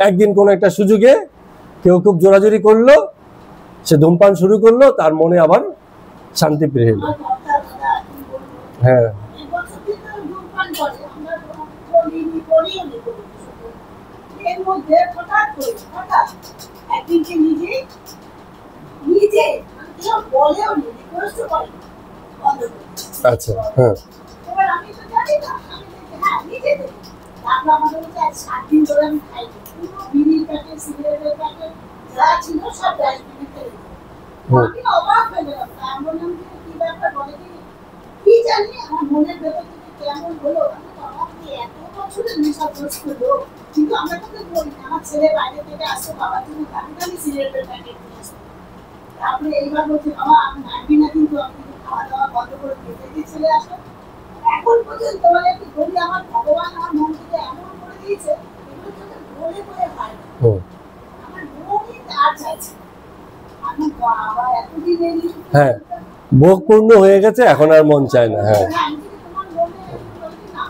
একদিন কোনো একটা সুযোগে কেউ খুব জোরাজোরি করলো, সে ধূমপান শুরু করলো, তার মনে আবার শান্তি পেয়ে এলো। হ্যাঁ, আচ্ছা, হ্যাঁ, কিন্তু আমরা তো বলি আমার ছেলে বাইরে থেকে আসছে, বাবার জন্য দামি দামি সিগারেটের প্যাকেট নিয়ে আসছে। আপনি এইবার বলছেন বাবা আমি মারবি না, কিন্তু আপনি খাওয়া দাওয়া বন্ধ করে খেতে দিয়ে চলে আসো। এখন পর্যন্ত মানে কি বলি, আমার ভগবান আমার মন থেকে এমন করে দিয়েছে, এগুলো তোকে বলে বলে হয় না। আমার মনই আর চাইছে না। আমি বাবা এতদিন এই হ্যাঁ, ভোগ পূর্ণ হয়ে গেছে, এখন আর মন চায় না। হ্যাঁ, আমি যদি তোমার মনে বলি না,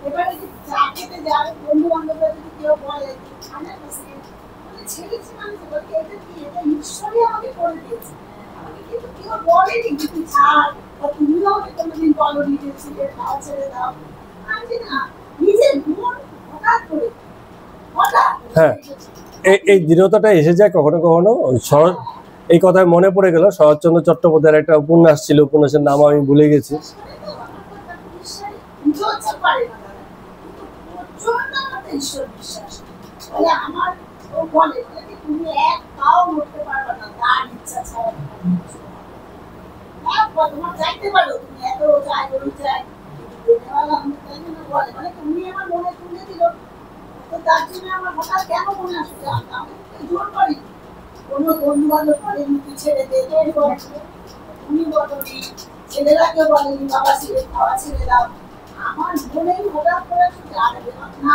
এবারে যে চা খেতে যাবে বন্ধু বান্ধবরা যদি কেউ বলে ঠান্ডা মানে ছেড়েছি মানুষ বলতে এটা কি, এটা ঈশ্বরই আমাকে করে দিয়েছে। আমাকে কিন্তু কেউ বলেনি যে তুই ছাড়, বা তুমিও আমাকে কোনোদিন বলো নিজের ছেলে খাওয়া ছেড়ে দাও। আমি না নিজের মন হঠাৎ করে হ্যাঁ, এই দৃঢ়তাটা এসে যায় কখনো কখনো। এই কথায় মনে পড়ে গেল শরৎচন্দ্র চট্টোপাধ্যায়ের একটা উপন্যাস ছিল, উপন্যাসের নাম আমি ভুলে গেছি। তার জন্য আমার হঠাৎ কেন মনে আসছে, আমি জোর করি কোনো বন্ধু বান্ধব বলেনি তুই ছেড়ে দে, তুমি বলনি, ছেলেরাকে বলেনি বাবা ছেড়ে খাওয়া ছেড়ে দাও। আমার মনেই হঠাৎ করে না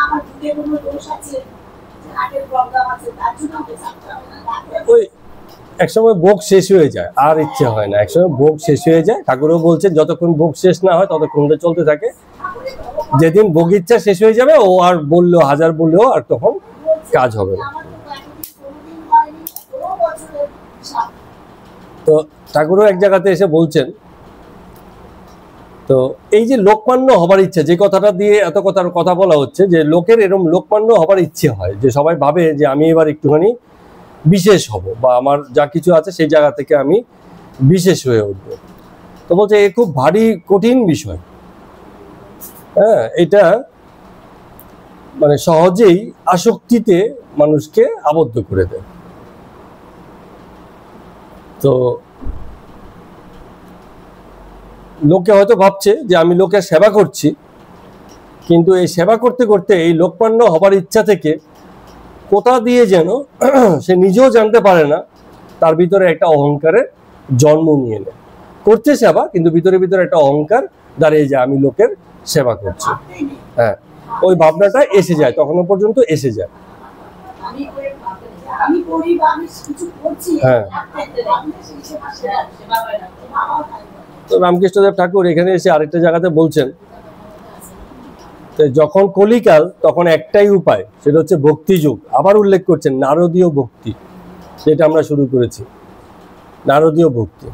আমার দুধে কোনো দোষ আছে, হার্টের প্রবলেম আছে, তার জন্য আমাকে থাকতে হবে না। ওই একসময় ভোগ শেষ হয়ে যায়, আর ইচ্ছে হয় না। একসময় ভোগ শেষ হয়ে যায়, ঠাকুরও বলছেন যতক্ষণ ভোগ শেষ না হয় ততক্ষণ চলতে থাকে। যেদিন ভোগ ইচ্ছা শেষ হয়ে যাবে, ও আর বললেও হাজার বললেও আর তখন কাজ হবে না। তো ঠাকুরও এক জায়গাতে এসে বলছেন, তো এই যে লোকমান্য হবার ইচ্ছে, যে কথাটা দিয়ে এত কথা বলা হচ্ছে, যে লোকের এরকম লোকমান্য হবার ইচ্ছে হয়, যে সবাই ভাবে যে আমি এবার একটুখানি বিশেষ হব, বা আমার যা কিছু আছে সেই জায়গা থেকে আমি বিশেষ হয়ে উঠবো। তো বলছে এ খুব ভারী কঠিন বিষয়। হ্যাঁ, এটা মানে সহজেই আসক্তিতে মানুষকে আবদ্ধ করে দেয়। তো লোকে হয়তো ভাবছে যে আমি লোকের সেবা করছি, কিন্তু এই সেবা করতে করতে এই লোকমান্য হবার ইচ্ছা থেকে কোথা দিয়ে যেন সে নিজেও জানতে পারে না, তার ভিতরে একটা অহংকারের জন্ম নিয়ে নেয়। করছে সেবা, কিন্তু ভিতরে ভিতরে একটা অহংকার দাঁড়িয়ে যায়, আমি লোকের সেবা করছি। হ্যাঁ, ওই ভাবনাটা এসে যায়, তখনও পর্যন্ত এসে যায়। হ্যাঁ, তো রামকৃষ্ণদেব ঠাকুর এখানে এসে আরেকটা জায়গাতে বলছেন, যখন কলিকাল তখন একটাই উপায়, সেটা হচ্ছে ভক্তিযুগ। আবার উল্লেখ করছেন নারদীয় ভক্তি, যেটা আমরা শুরু করেছি। নারদীয় ভক্তি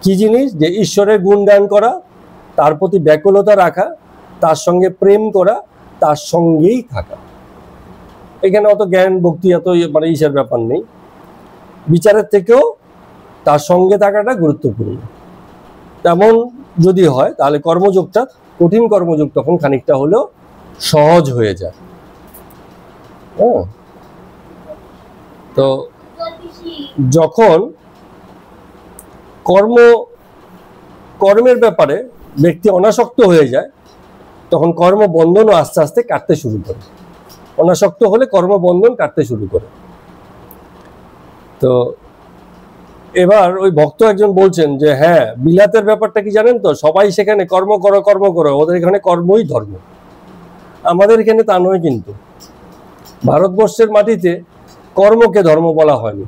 কি জিনিস? যে ঈশ্বরের গুণগান করা, তার প্রতি ব্যাকুলতা রাখা, তার সঙ্গে প্রেম করা, তার সঙ্গেই থাকা। এখানে অত জ্ঞান ভক্তি এত মানে ঈশ্বর ব্যাপার নেই, বিচারের থেকেও তার সঙ্গে থাকাটা গুরুত্বপূর্ণ। তেমন যদি হয় তাহলে কর্মযোগটা, কঠিন কর্মযোগ তখন খানিকটা হলেও সহজ হয়ে যায়। তো যখন কর্মের ব্যাপারে ব্যক্তি অনাসক্ত হয়ে যায়, তখন কর্মবন্ধনও আস্তে আস্তে কাটতে শুরু করে। অনাসক্ত হলে কর্মবন্ধন কাটতে শুরু করে। তো এবার ওই ভক্ত একজন বলছেন যে হ্যাঁ, বিলাতের ব্যাপারটা কি জানেন তো, সবাই সেখানে কর্ম করো, ওদের এখানে কর্মই ধর্ম। আমাদের এখানে তা নয়। কিন্তু ভারতবর্ষের মাটিতে কর্মকে ধর্ম বলা হয়নি,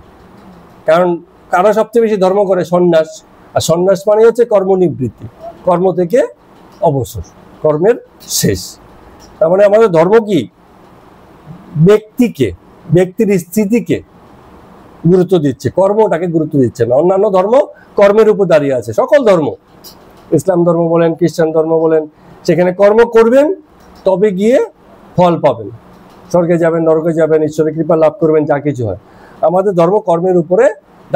কারণ কারা সবচেয়ে বেশি ধর্ম করে? সন্ন্যাস। আর সন্ন্যাস মানে হচ্ছে কর্মনিবৃত্তি, কর্ম থেকে অবসর, কর্মের শেষ। তার মানে আমাদের ধর্ম কি? ব্যক্তির স্থিতিকে গুরুত্ব দিচ্ছে, কর্মটাকে গুরুত্ব দিচ্ছে না। অন্যান্য ধর্ম কর্মের উপর দাঁড়িয়ে আছে, সকল ধর্ম, ইসলাম ধর্ম বলেন, খ্রিস্টান ধর্ম বলেন, সেখানে কর্ম করবেন তবে গিয়ে ফল পাবেন, স্বর্গে যাবেন, নরকে যাবেন, ঈশ্বরের কৃপা লাভ করবেন, যা কিছু হয়। আমাদের ধর্ম কর্মের উপরে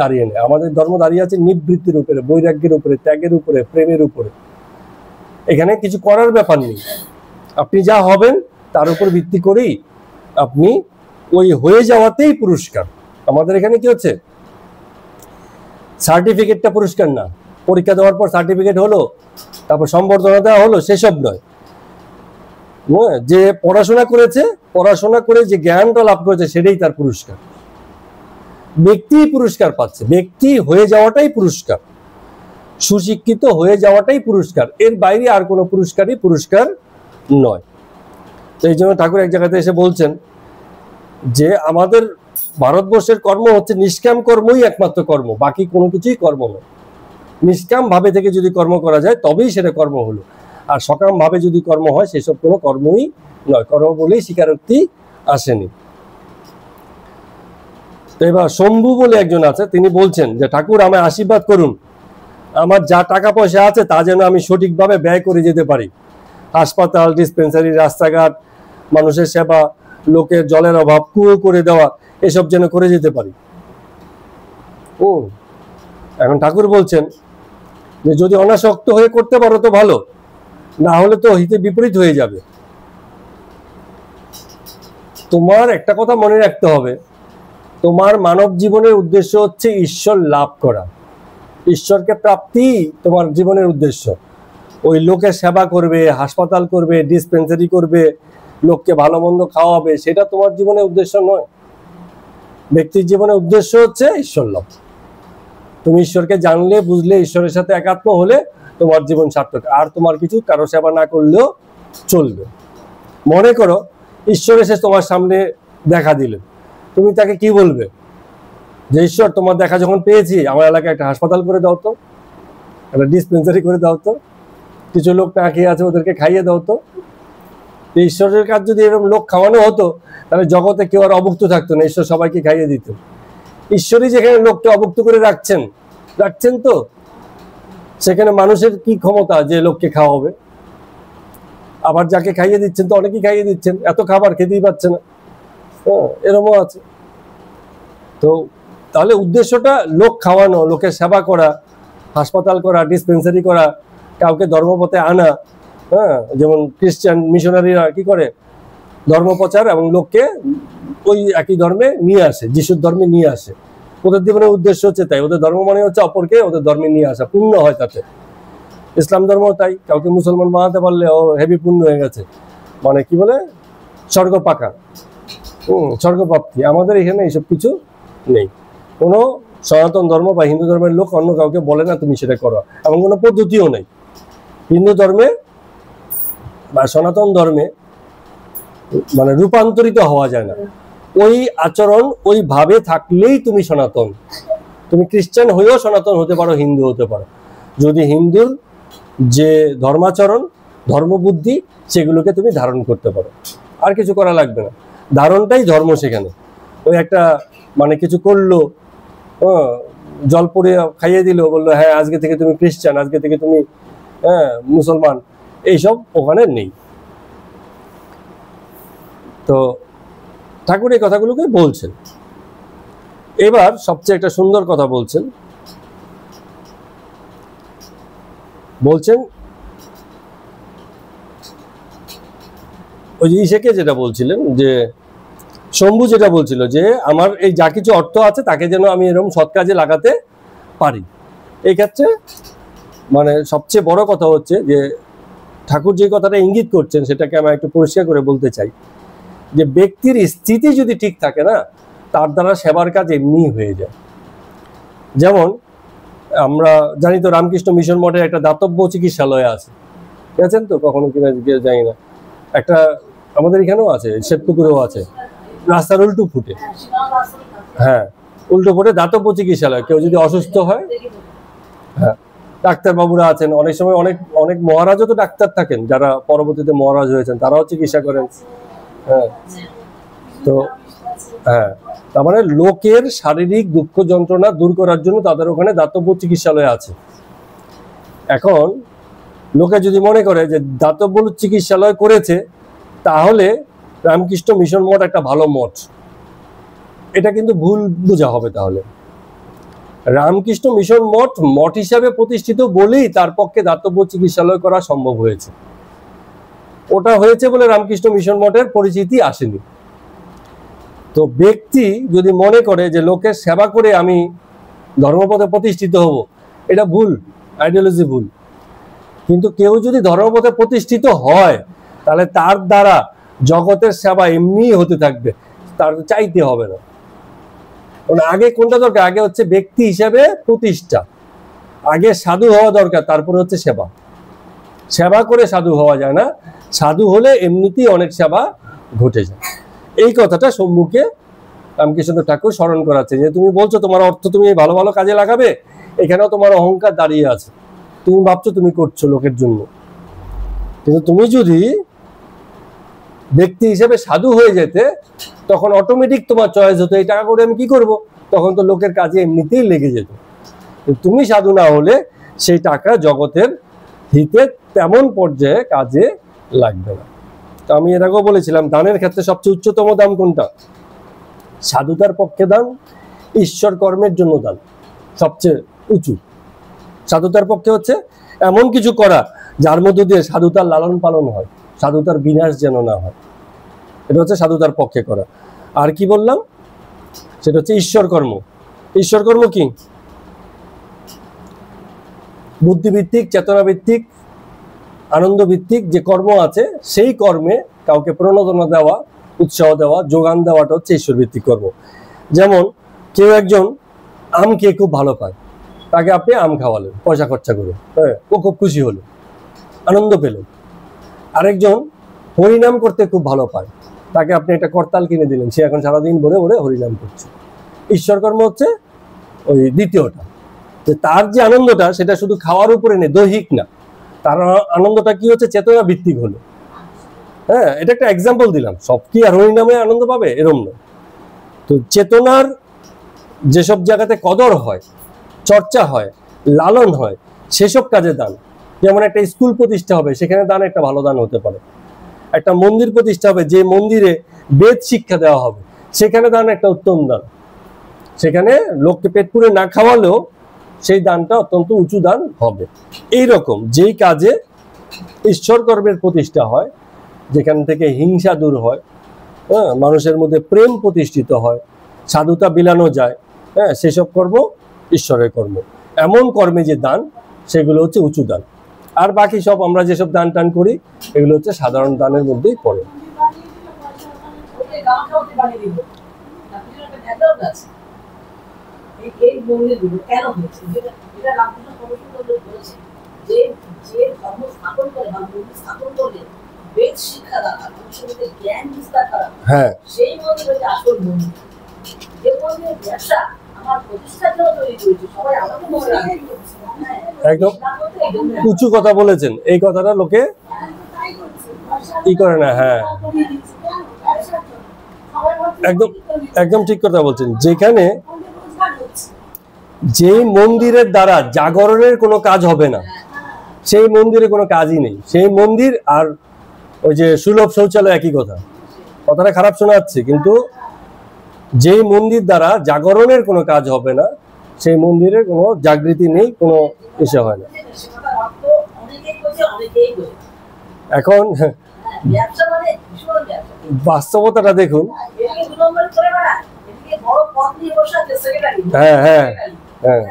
দাঁড়িয়ে নেই, আমাদের ধর্ম দাঁড়িয়ে আছে নিবৃত্তির উপরে, বৈরাগ্যের উপরে, ত্যাগের উপরে, প্রেমের উপরে। এখানে কিছু করার ব্যাপার নেই, আপনি যা হবেন তার উপর ভিত্তি করেই আপনি ওই হয়ে যাওয়াতেই পুরস্কার। আমাদের এখানে কি হচ্ছে, সার্টিফিকেটটা পুরস্কার না, পরীক্ষা দেওয়ার পর সার্টিফিকেট হলো, তারপর সম্বর্ধনা দেওয়া হলো, সেসব নয়। যে পড়াশোনা করেছে, পড়াশোনা করে যে জ্ঞানটা লাভ করেছে, সেটাই তার সুশিক্ষিত হয়ে যাওয়াটাই পুরস্কার, এর বাইরে আর কোনো পুরস্কারই পুরস্কার নয়। তো এই জন্য ঠাকুর এক জায়গাতে এসে বলছেন যে আমাদের ভারতবর্ষের কর্ম হচ্ছে নিষ্কাম কর্মই একমাত্র কর্ম, বাকি কোনো কিছুই কর্ম নয়। নিষ্কাম ভাবে থেকে যদি কর্ম করা যায় তবেই সেটা কর্ম হলো, আর সকাম ভাবে যদি কর্ম হয় সেসব কোনো কর্মই নয়, কর্ম বলেই স্বীকারোক্তি আসেনি। তো এবার শম্ভু বলে একজন আছে, তিনি বলছেন যে ঠাকুর আমায় আশীর্বাদ করুন, আমার যা টাকা পয়সা আছে তা যেন আমি সঠিকভাবে ব্যয় করে যেতে পারি, হাসপাতাল, ডিসপেন্সারি, রাস্তাঘাট, মানুষের সেবা, লোকের জলের অভাব কুয়ো করে দেওয়া, এসব যেন করে যেতে পারি। এখন ঠাকুর বলছেন যে যদি অনাসক্ত হয়ে করতে পারো তো ভালো, না হলে তো হিতে বিপরীত হয়ে যাবে। তোমার একটা কথা মনে রাখতে হবে, তোমার মানব জীবনের উদ্দেশ্য হচ্ছে ঈশ্বর লাভ করা, ঈশ্বরকে প্রাপ্তি তোমার জীবনের উদ্দেশ্য। ওই লোকের সেবা করবে, হাসপাতাল করবে, ডিসপেন্সারি করবে, লোককে ভালো মন্দ খাওয়াবে, সেটা তোমার জীবনের উদ্দেশ্য নয়। ব্যক্তির জীবনের উদ্দেশ্য হচ্ছে ঈশ্বর লাভ। তুমি ঈশ্বরকে জানলে, বুঝলে, ঈশ্বরের সাথে একাত্ম হলে তোমার জীবন সার্থক। আর তোমার কিছু কারো সেবা না করলেও চলবে। মনে করো ঈশ্বর এসে তোমার সামনে দেখা দিলেন, তুমি তাকে কি বলবে? যে ঈশ্বর, তোমার দেখা যখন পেয়েছি, আমার এলাকায় একটা হাসপাতাল করে দাও তো, একটা ডিসপেন্সারি করে দাও তো, কিছু লোক না খেয়ে আছে ওদেরকে খাইয়ে দাও তো। ঈশ্বরের কাজ যদি এরকম লোক খাওয়ানো হতো তাহলে জগতে কেউ আর অভুক্ত থাকতো না, ঈশ্বর সবাইকে খাইয়ে দিত। ঈশ্বরই যেখানে লোককে অভুক্ত করে রাখছেন তো সেখানে মানুষের কি ক্ষমতা যে লোককে খাওয়াবে? আবার যাকে খাইয়ে দিচ্ছেন তো অনেকেই খাইয়ে দিচ্ছেন, এত খাবার খেতেই পাচ্ছে না, এরকমও আছে। তো তাহলে উদ্দেশ্যটা লোক খাওয়ানো, লোকের সেবা করা, হাসপাতাল করা, ডিসপেন্সারি করা, কাউকে ধর্মপথে আনা। যেমন খ্রিস্টান মিশনারিরা কি করে? ধর্মপ্রচার এবং লোককে ওই একই ধর্মে নিয়ে আসে, যিশুর ধর্মে নিয়ে আসে। ওদের জীবনের উদ্দেশ্য হচ্ছে তাই, ওদের ধর্ম মানে হচ্ছে অপরকে ওদের ধর্মে নিয়ে আসা, পুণ্য হয় তাতে। ইসলাম ধর্ম তাই, কাউকে মুসলমান বানাতে পারলে ও হেভি পুণ্য হয়ে গেছে, মানে কি বলে স্বর্গ পাকা, স্বর্গপ্রাপ্তি। আমাদের এখানে এইসব কিছু নেই। কোনো সনাতন ধর্ম বা হিন্দু ধর্মের লোক অন্য কাউকে বলে না তুমি সেটা করো, এমন কোনো পদ্ধতিও নেই। হিন্দু ধর্মে বা সনাতন ধর্মে মানে রূপান্তরিত হওয়া যায় না, ওই আচরণ ওইভাবে থাকলেই তুমি সনাতন। তুমি খ্রিস্টান হয়েও সনাতন হতে পারো, হিন্দু হতে পারো, যদি হিন্দুর যে ধর্মাচরণ, ধর্মবুদ্ধি সেগুলোকে তুমি ধারণ করতে পারো, আর কিছু করা লাগবে না। ধারণটাই ধর্ম সেখানে। ওই একটা মানে কিছু করলো, জল পরে খাইয়ে দিল, বললো হ্যাঁ আজকে থেকে তুমি খ্রিস্টান, আজকে থেকে তুমি মুসলমান, এইসব ওখানে নেই। তো ঠাকুর এই কথাগুলোকে বলছেন। এবার সবচেয়ে একটা সুন্দর কথা বলছেন ওই যে ইসেকে যেটা বলছিলেন, যে শম্ভু যেটা বলছিল যে আমার এই যা কিছু অর্থ আছে তাকে যেন আমি এরকম সৎ কাজে লাগাতে পারি। এই ক্ষেত্রে মানে সবচেয়ে বড় কথা হচ্ছে যে ঠাকুর যে কথাটা ইঙ্গিত করছেন সেটাকে আমি একটু পরিষ্কার করে বলতে চাই, যে ব্যক্তির স্থিতি যদি ঠিক থাকে না, তার দ্বারা সেবার কাজ এমনি হয়ে যায়। যেমন আমরা জানি তো রামকৃষ্ণ মিশন মঠের একটা দাতব্য চিকিৎসালয় আছে, গেছেন তো কখনো কিনা জানি না, একটা আমাদের এখানেও আছে, শ্বেতপুকুরেও আছে, রাস্তার উল্টো ফুটে। হ্যাঁ, উল্টো ফুটে দাতব্য চিকিৎসালয়। কেউ যদি অসুস্থ হয়, হ্যাঁ, ডাক্তারবাবুরা আছেন, অনেক সময় অনেক অনেক মহারাজও তো ডাক্তার থাকেন, যারা পরবর্তীতে মহারাজ হয়েছেন, তারাও চিকিৎসা করেন। হ্যাঁ, তো হ্যাঁ, তার মানে লোকের শারীরিক দুঃখ যন্ত্রণা দূর করার জন্য তাদের ওখানে দাতব্য চিকিৎসালয় আছে। এখন লোকে যদি মনে করে যে দাতব্য চিকিৎসালয় করেছে তাহলে রামকৃষ্ণ মিশন মঠ একটা ভালো মঠ, এটা কিন্তু ভুল বোঝা হবে। তাহলে রামকৃষ্ণ মিশন মঠ মঠ হিসাবে প্রতিষ্ঠিত বলেই তার পক্ষে দাতব্য চিকিৎসালয় করা সম্ভব হয়েছে। ওটা হয়েছে বলে রামকৃষ্ণ মিশন মঠের পরিচিতি আসেনি। তো ব্যক্তি যদি মনে করে যে লোকের সেবা করে আমি ধর্মপথে প্রতিষ্ঠিত হব, এটা ভুল, আইডিওলজি ভুল। কিন্তু কেউ যদি ধর্মপথে প্রতিষ্ঠিত হয় তাহলে তার দ্বারা জগতের সেবা এমনি হতে থাকবে, তার চাইতে হবে না। আগে কোনটা দরকার? আগে হচ্ছে ব্যক্তি হিসাবে প্রতিষ্ঠা, আগে সাধু হওয়া দরকার, তারপরে হচ্ছে সেবা। সেবা করে সাধু হওয়া যায় না, সাধু হলে এমনিতেই অনেক সেবা ঘটে যায়। এই কথাটা সম্মুখে রামকৃষ্ণ ঠাকুর স্মরণ করাচ্ছে, যে তুমি বলছো তোমার অর্থ তুমি ভালো ভালো কাজে লাগাবে, এখানেও তোমার অহংকার দাঁড়িয়ে আছে, তুমি ভাবছো তুমি করছো লোকের জন্য, কিন্তু তুমি যদি ব্যক্তি হিসেবে সাধু হয়ে যেতে, তখন অটোমেটিক তোমার চয়েস হতো এই টাকা করে আমি কি করব, তখন তো লোকের কাজে এমনিতেই লেগে যেত। তুমি সাধু না হলে সেই টাকা জগতের হিতে তেমন পর্যায়ে কাজে লাগবে না। তো আমি এর আগেও বলেছিলাম, দানের ক্ষেত্রে সবচেয়ে উচ্চতম দান কোনটা? সাধুতার পক্ষে দান, ঈশ্বর কর্মের জন্য দান সবচেয়ে উঁচু। সাধুতার পক্ষে হচ্ছে এমন কিছু করা যার মধ্য দিয়ে সাধুতার লালন পালন হয়, সাধুতার বিনাশ যেন না হয়, এটা হচ্ছে সাধুতার পক্ষে করা। আর কি বললাম, সেটা হচ্ছে ঈশ্বর কর্ম। ঈশ্বর কর্ম কি? বুদ্ধিভিত্তিক, চেতনাভিত্তিক, আনন্দভিত্তিক যে কর্ম আছে, সেই কর্মে কাউকে প্রণোদনা দেওয়া, উৎসাহ দেওয়া, যোগান দেওয়াটা হচ্ছে ঈশ্বরভিত্তিক কর্ম। যেমন কেউ একজন আম খেয়ে খুব ভালো পায়, তাকে আপনি আম খাওয়ালেন পয়সা খরচা করে, হ্যাঁ, ও খুব খুশি হলো, আনন্দ পেলেন। আরেকজন হরিনাম করতে খুব ভালো পায়, তাকে আপনি একটা করতাল কিনে দিলেন, সে এখন সারাদিন ভরে ভরে হরিনাম করছে। ঈশ্বর কর্ম হচ্ছে ওই দ্বিতীয়টা, যে তার যে আনন্দটা সেটা শুধু খাওয়ার উপরে নেই, দৈহিক না, তার আনন্দটা কি হচ্ছে চেতনা ভিত্তিক হলো। হ্যাঁ, এটা একটা এক্সাম্পল দিলাম, সব কি আর হরিনামে আনন্দ পাবে এরম না। তো চেতনার যেসব জায়গাতে কদর হয়, চর্চা হয়, লালন হয়, সেসব কাজে দান। যেমন একটা স্কুল প্রতিষ্ঠা হবে, সেখানে দান একটা ভালো দান হতে পারে। একটা মন্দির প্রতিষ্ঠা হবে, যে মন্দিরে বেদ শিক্ষা দেওয়া হবে, সেখানে দান একটা উত্তম দান। সেখানে লোককে পেট পুরে না খাওয়ালেও সেই দানটা অত্যন্ত উঁচু দান হবে। এইরকম যেই কাজে ঈশ্বর কর্মের প্রতিষ্ঠা হয়, যেখান থেকে হিংসা দূর হয়, হ্যাঁ, মানুষের মধ্যে প্রেম প্রতিষ্ঠিত হয়, সাধুতা বিলানো যায়, হ্যাঁ, সেসব কর্ম ঈশ্বরের কর্ম। এমন কর্মে যে দান, সেগুলো হচ্ছে উঁচু দান। আর বাকি সব আমরা যেসব দান টান করি, এগুলো হচ্ছে সাধারণ দানের মধ্যেই পড়ে। হ্যাঁ, একদম উঁচু কথা বলেছেন, এই কথাটা লোকে ই করে না। হ্যাঁ, একদম একদম ঠিক কথা বলছেন। যেখানে যেই মন্দিরের দ্বারা জাগরণের কোনো কাজ হবে না, সেই মন্দিরে কোনো কাজই নেই। সেই মন্দির আর ওই যে সুলভ শৌচালয় একই কথা। কথাটা খারাপ শোনা যাচ্ছে, কিন্তু যেই মন্দির দ্বারা জাগরণের কোনো কাজ হবে না, সেই মন্দিরের কোনো জাগৃতি নেই, কোনো ইসে হয় না। এখন বাস্তবতাটা দেখুন। হ্যাঁ হ্যাঁ হ্যাঁ,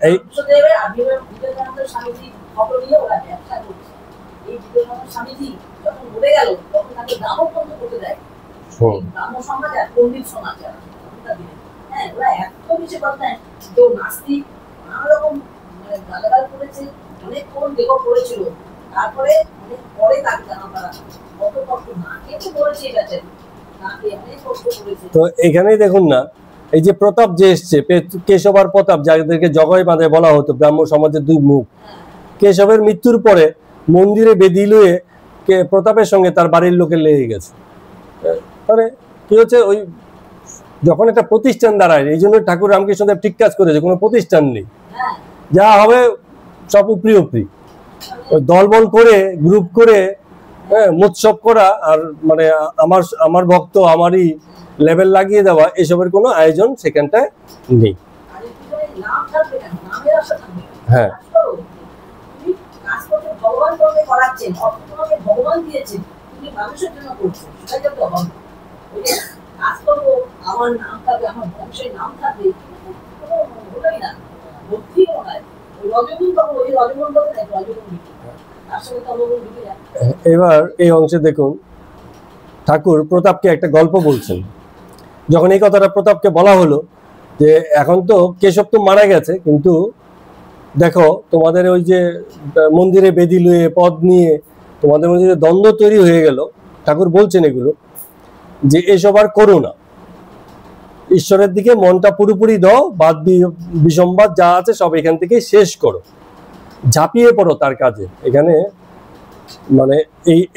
এই তো এখানেই দেখুন না, এই যে প্রতাপ যে এসছে, কেশব আর প্রতাপ, যাদেরকে জগাই বাঁধে বলা হতো, ব্রাহ্ম সমাজের দুই মুখ। কেশবের মৃত্যুর পরে মন্দিরে বেদি লুয়ে প্রতাপের সঙ্গে তার বাড়ির লোকের লেগে গেছে। মানে কি হচ্ছে, ওই যখন একটা প্রতিষ্ঠান দাঁড়ায়, এই জন্য ঠাকুর রামকৃষ্ণদেব ঠিক কাজ করেছে, কোনো প্রতিষ্ঠান নেই, যা হবে সব উপরি উপরি, ওই দলবল করে গ্রুপ করে, হ্যাঁ, মোৎসব করা, আর মানে আমার ভক্ত আমারই লেভেল লাগিয়ে দেওয়া, এসবের কোনো আয়োজন সেখানটায় নেই। হ্যাঁ, এবার এই অংশে দেখুন, ঠাকুর প্রতাপকে একটা গল্প বলছেন, যখন এই কথাটা প্রতাপকে বলা হলো যে এখন তো কেশব তো মারা গেছে, কিন্তু দেখো তোমাদের ওই যে মন্দিরে বেদি লুয়ে পদ নিয়ে তোমাদের মধ্যে যে দ্বন্দ্ব তৈরি হয়ে গেল, ঠাকুর বলছেন এগুলো যে এসব আর করো না, ঈশ্বরের দিকে মনটা পুরোপুরি দাও, বাদ বিসম্বাদ যা আছে সব এখান থেকে শেষ করো, ঝাঁপিয়ে পড়ো তার কাজে, এখানে মানে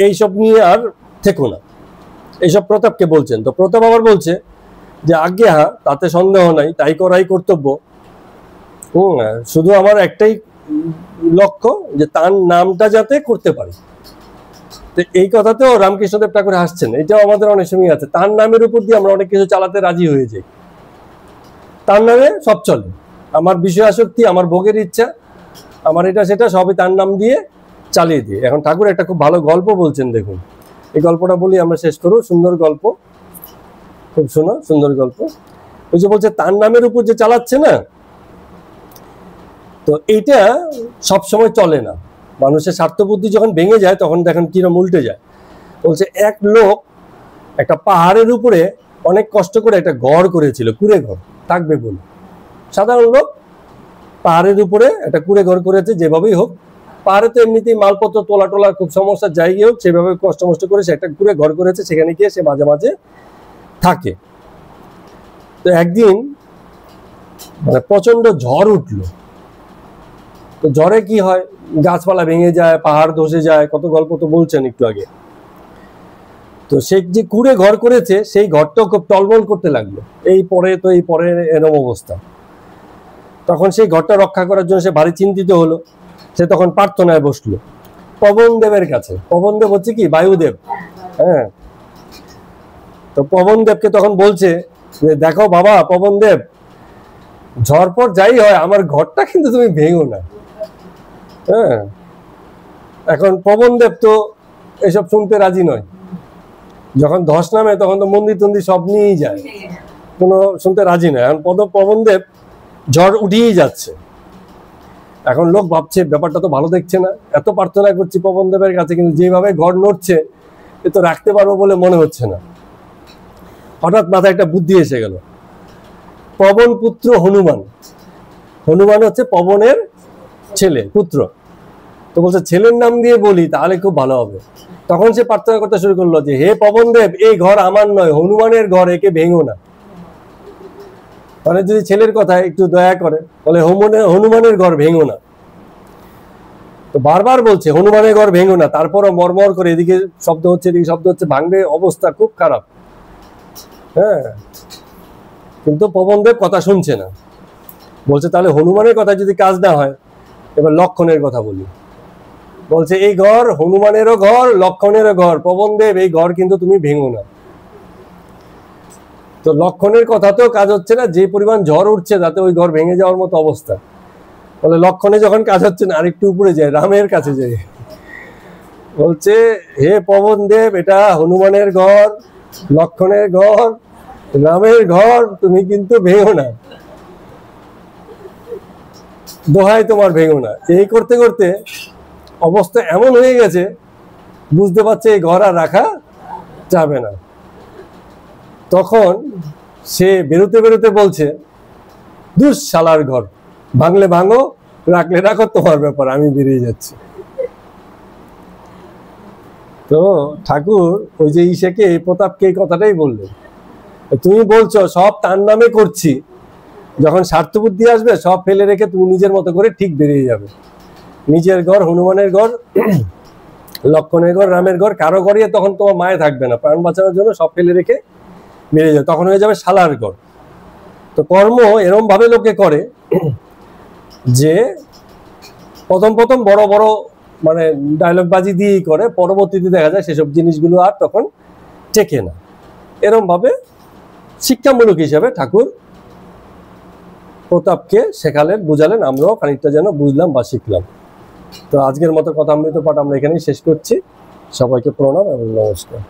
এইসব নিয়ে আর থেকো না, এইসব প্রতাপকে বলছেন। তো প্রতাপ আবার বলছে যে আজ্ঞে হ্যাঁ, তাতে সন্দেহ নাই, তাই করাই কর্তব্য। শুধু আমার একটাই লক্ষ্য যে তার নামটা যাতে করতে পারি। তো এই কথাতেও রামকৃষ্ণদেব ঠাকুর হাসছেন, এটাও আমাদের অনেক সময় আছে, তার নামের উপর দিয়ে আমরা অনেক কিছু চালাতে রাজি হয়ে যাই, তার নামে সব চলে, আমার বিষয় আসক্তি, আমার ভোগের ইচ্ছা, আমার এটা সেটা সবই তার নাম দিয়ে চালিয়ে দিই। এখন ঠাকুর একটা খুব ভালো গল্প বলছেন, দেখুন এই গল্পটা বলি আমরা শেষ করব। সুন্দর গল্প, খুব শোনো, সুন্দর গল্প। ওই যে বলছে তার নামের উপর যে চালাচ্ছে না, তো এইটা সবসময় চলে না, মানুষের স্বার্থবুদ্ধি যখন ভেঙে যায় তখন দেখেন কিরম উল্টে যায়। বলছে এক লোক একটা পাহাড়ের উপরে অনেক কষ্ট করে একটা ঘর করেছিল, কুড়ে ঘর থাকবে বলে। সাধারণ লোক পাহাড়ের উপরে একটা কুড়ে ঘর করেছে, যেভাবেই হোক, পাহাড়ে তো এমনিতেই মালপত্র তোলা টোলা খুব সমস্যার জায়গায় হোক, সেভাবে কষ্ট মষ্ট করে সে একটা কুড়ে ঘর করেছে, সেখানে গিয়ে সে মাঝে মাঝে থাকে। তো একদিন মানে প্রচন্ড ঝড় উঠলো। তো ঝড়ে কি হয়, গাছপালা ভেঙে যায়, পাহাড় ধসে যায়, কত গল্প তো বলছেন একটু আগে। তো সে যে কুড়ে ঘর করেছে সেই ঘরটাও খুব টলমল করতে লাগলো, এই পরে এরম অবস্থা। তখন সেই ঘরটা রক্ষা করার জন্য সে ভারী চিন্তিত হলো। সে তখন প্রার্থনায় বসলো পবনদেবের কাছে। পবনদেব হচ্ছে কি, বায়ুদেব। হ্যাঁ, তো পবনদেবকে তখন বলছে যে দেখো বাবা পবনদেব, ঝড় পর যাই হয় আমার ঘরটা কিন্তু তুমি ভেঙো না। হ্যাঁ, এখন পবনদেব তো এসব শুনতে রাজি নয়, যখন ধস নামে তখন তো মন্দির টন্দির সব নিয়েই যায়, কোনো শুনতে রাজি নয়। এখন পবনদেব ঝড় উঠিয়েই যাচ্ছে। এখন লোক ভাবছে ব্যাপারটা তো ভালো দেখছে না, এত প্রার্থনা করছি পবনদেবের কাছে, কিন্তু যেভাবে ঘর নড়ছে এ তো রাখতে পারবো বলে মনে হচ্ছে না। হঠাৎ মাথায় একটা বুদ্ধি এসে গেল, পবন পুত্র হনুমান, হনুমান হচ্ছে পবনের ছেলে, পুত্র। তো বলছে ছেলের নাম দিয়ে বলি তাহলে খুব ভালো হবে। তখন সে প্রার্থনা করতে শুরু করলো যে হে পবনদেব, এই ঘর আমার নয়, হনুমানের ঘর, একে ভেঙো না। তাহলে যদি ছেলের কথা একটু দয়া করে, তাহলে হনুমানের ঘর ভেঙো না। তো বারবার বলছে হনুমানের ঘর ভেঙো না, তারপরও মরমর করে এদিকে শব্দ হচ্ছে, এদিকে শব্দ হচ্ছে, ভাঙবে, অবস্থা খুব খারাপ। হ্যাঁ, কিন্তু পবনদেব কথা শুনছে না। বলছে তাহলে হনুমানের কথা যদি কাজ না হয়, এবার লক্ষণের কথা বলি। বলছে এই ঘর হনুমানেরও ঘর, লক্ষণেরও ঘর, পবনদেব এই ঘর কিন্তু তুমি ভেঙো না। তো লক্ষণের কথাতেও কাজ হচ্ছে না, যে পরিমাণ ঝড় উঠছে তাতে ওই ঘর ভেঙে যাওয়ার মতো অবস্থা। বলে লক্ষণে যখন কাজ হচ্ছে না, আরেকটু উপরে যায়, রামের কাছে যায়, বলছে হে পবনদেব, এটা হনুমানের ঘর, লক্ষণের ঘর, রামের ঘর, তুমি কিন্তু ভেঙো না, দোহাই তোমার ভেঙো না। এই করতে করতে অবস্থা এমন হয়ে গেছে, বুঝতে পারছে এই ঘর আর রাখা যাবে না। তখন সে বেরোতে বেরোতে বলছে দুঃশালার ঘর, ভাঙলে ভাঙো, রাখলে রাখো, তোমার ব্যাপার, আমি বেরিয়ে যাচ্ছি। তো ঠাকুর ওই যে ঈশাকে, প্রতাপকে এই কথাটাই বললেন, তুমি বলছো সব তার নামে করছি, যখন স্বার্থবুদ্ধি আসবে সব ফেলে রেখে তুমি নিজের মতো করে ঠিক বেরিয়ে যাবে। নিজের ঘর, হনুমানের ঘর, লক্ষণের ঘর, রামের ঘর, কারো ঘরে তখন তোমার মায়ে থাকবে না, প্রাণ বাঁচানোর জন্য সব ফেলে রেখে বেরিয়ে যাবে, তখন হয়ে যাবে শালার ঘর। তো কর্ম এরম ভাবে লোকে করে যে প্রথম বড় বড় মানে ডায়লগ বাজি দিয়েই করে, পরবর্তীতে দেখা যায় সেসব জিনিসগুলো আর তখন টেকে না। এরম ভাবে শিক্ষামূলক হিসাবে ঠাকুর প্রতাপকে শেখালেন, বুঝালেন, আমরাও খানিকটা যেন বুঝলাম বা শিখলাম। তো আজকের মতো কথামৃত পাঠ আমরা এখানেই শেষ করছি। সবাইকে প্রণাম এবং নমস্কার।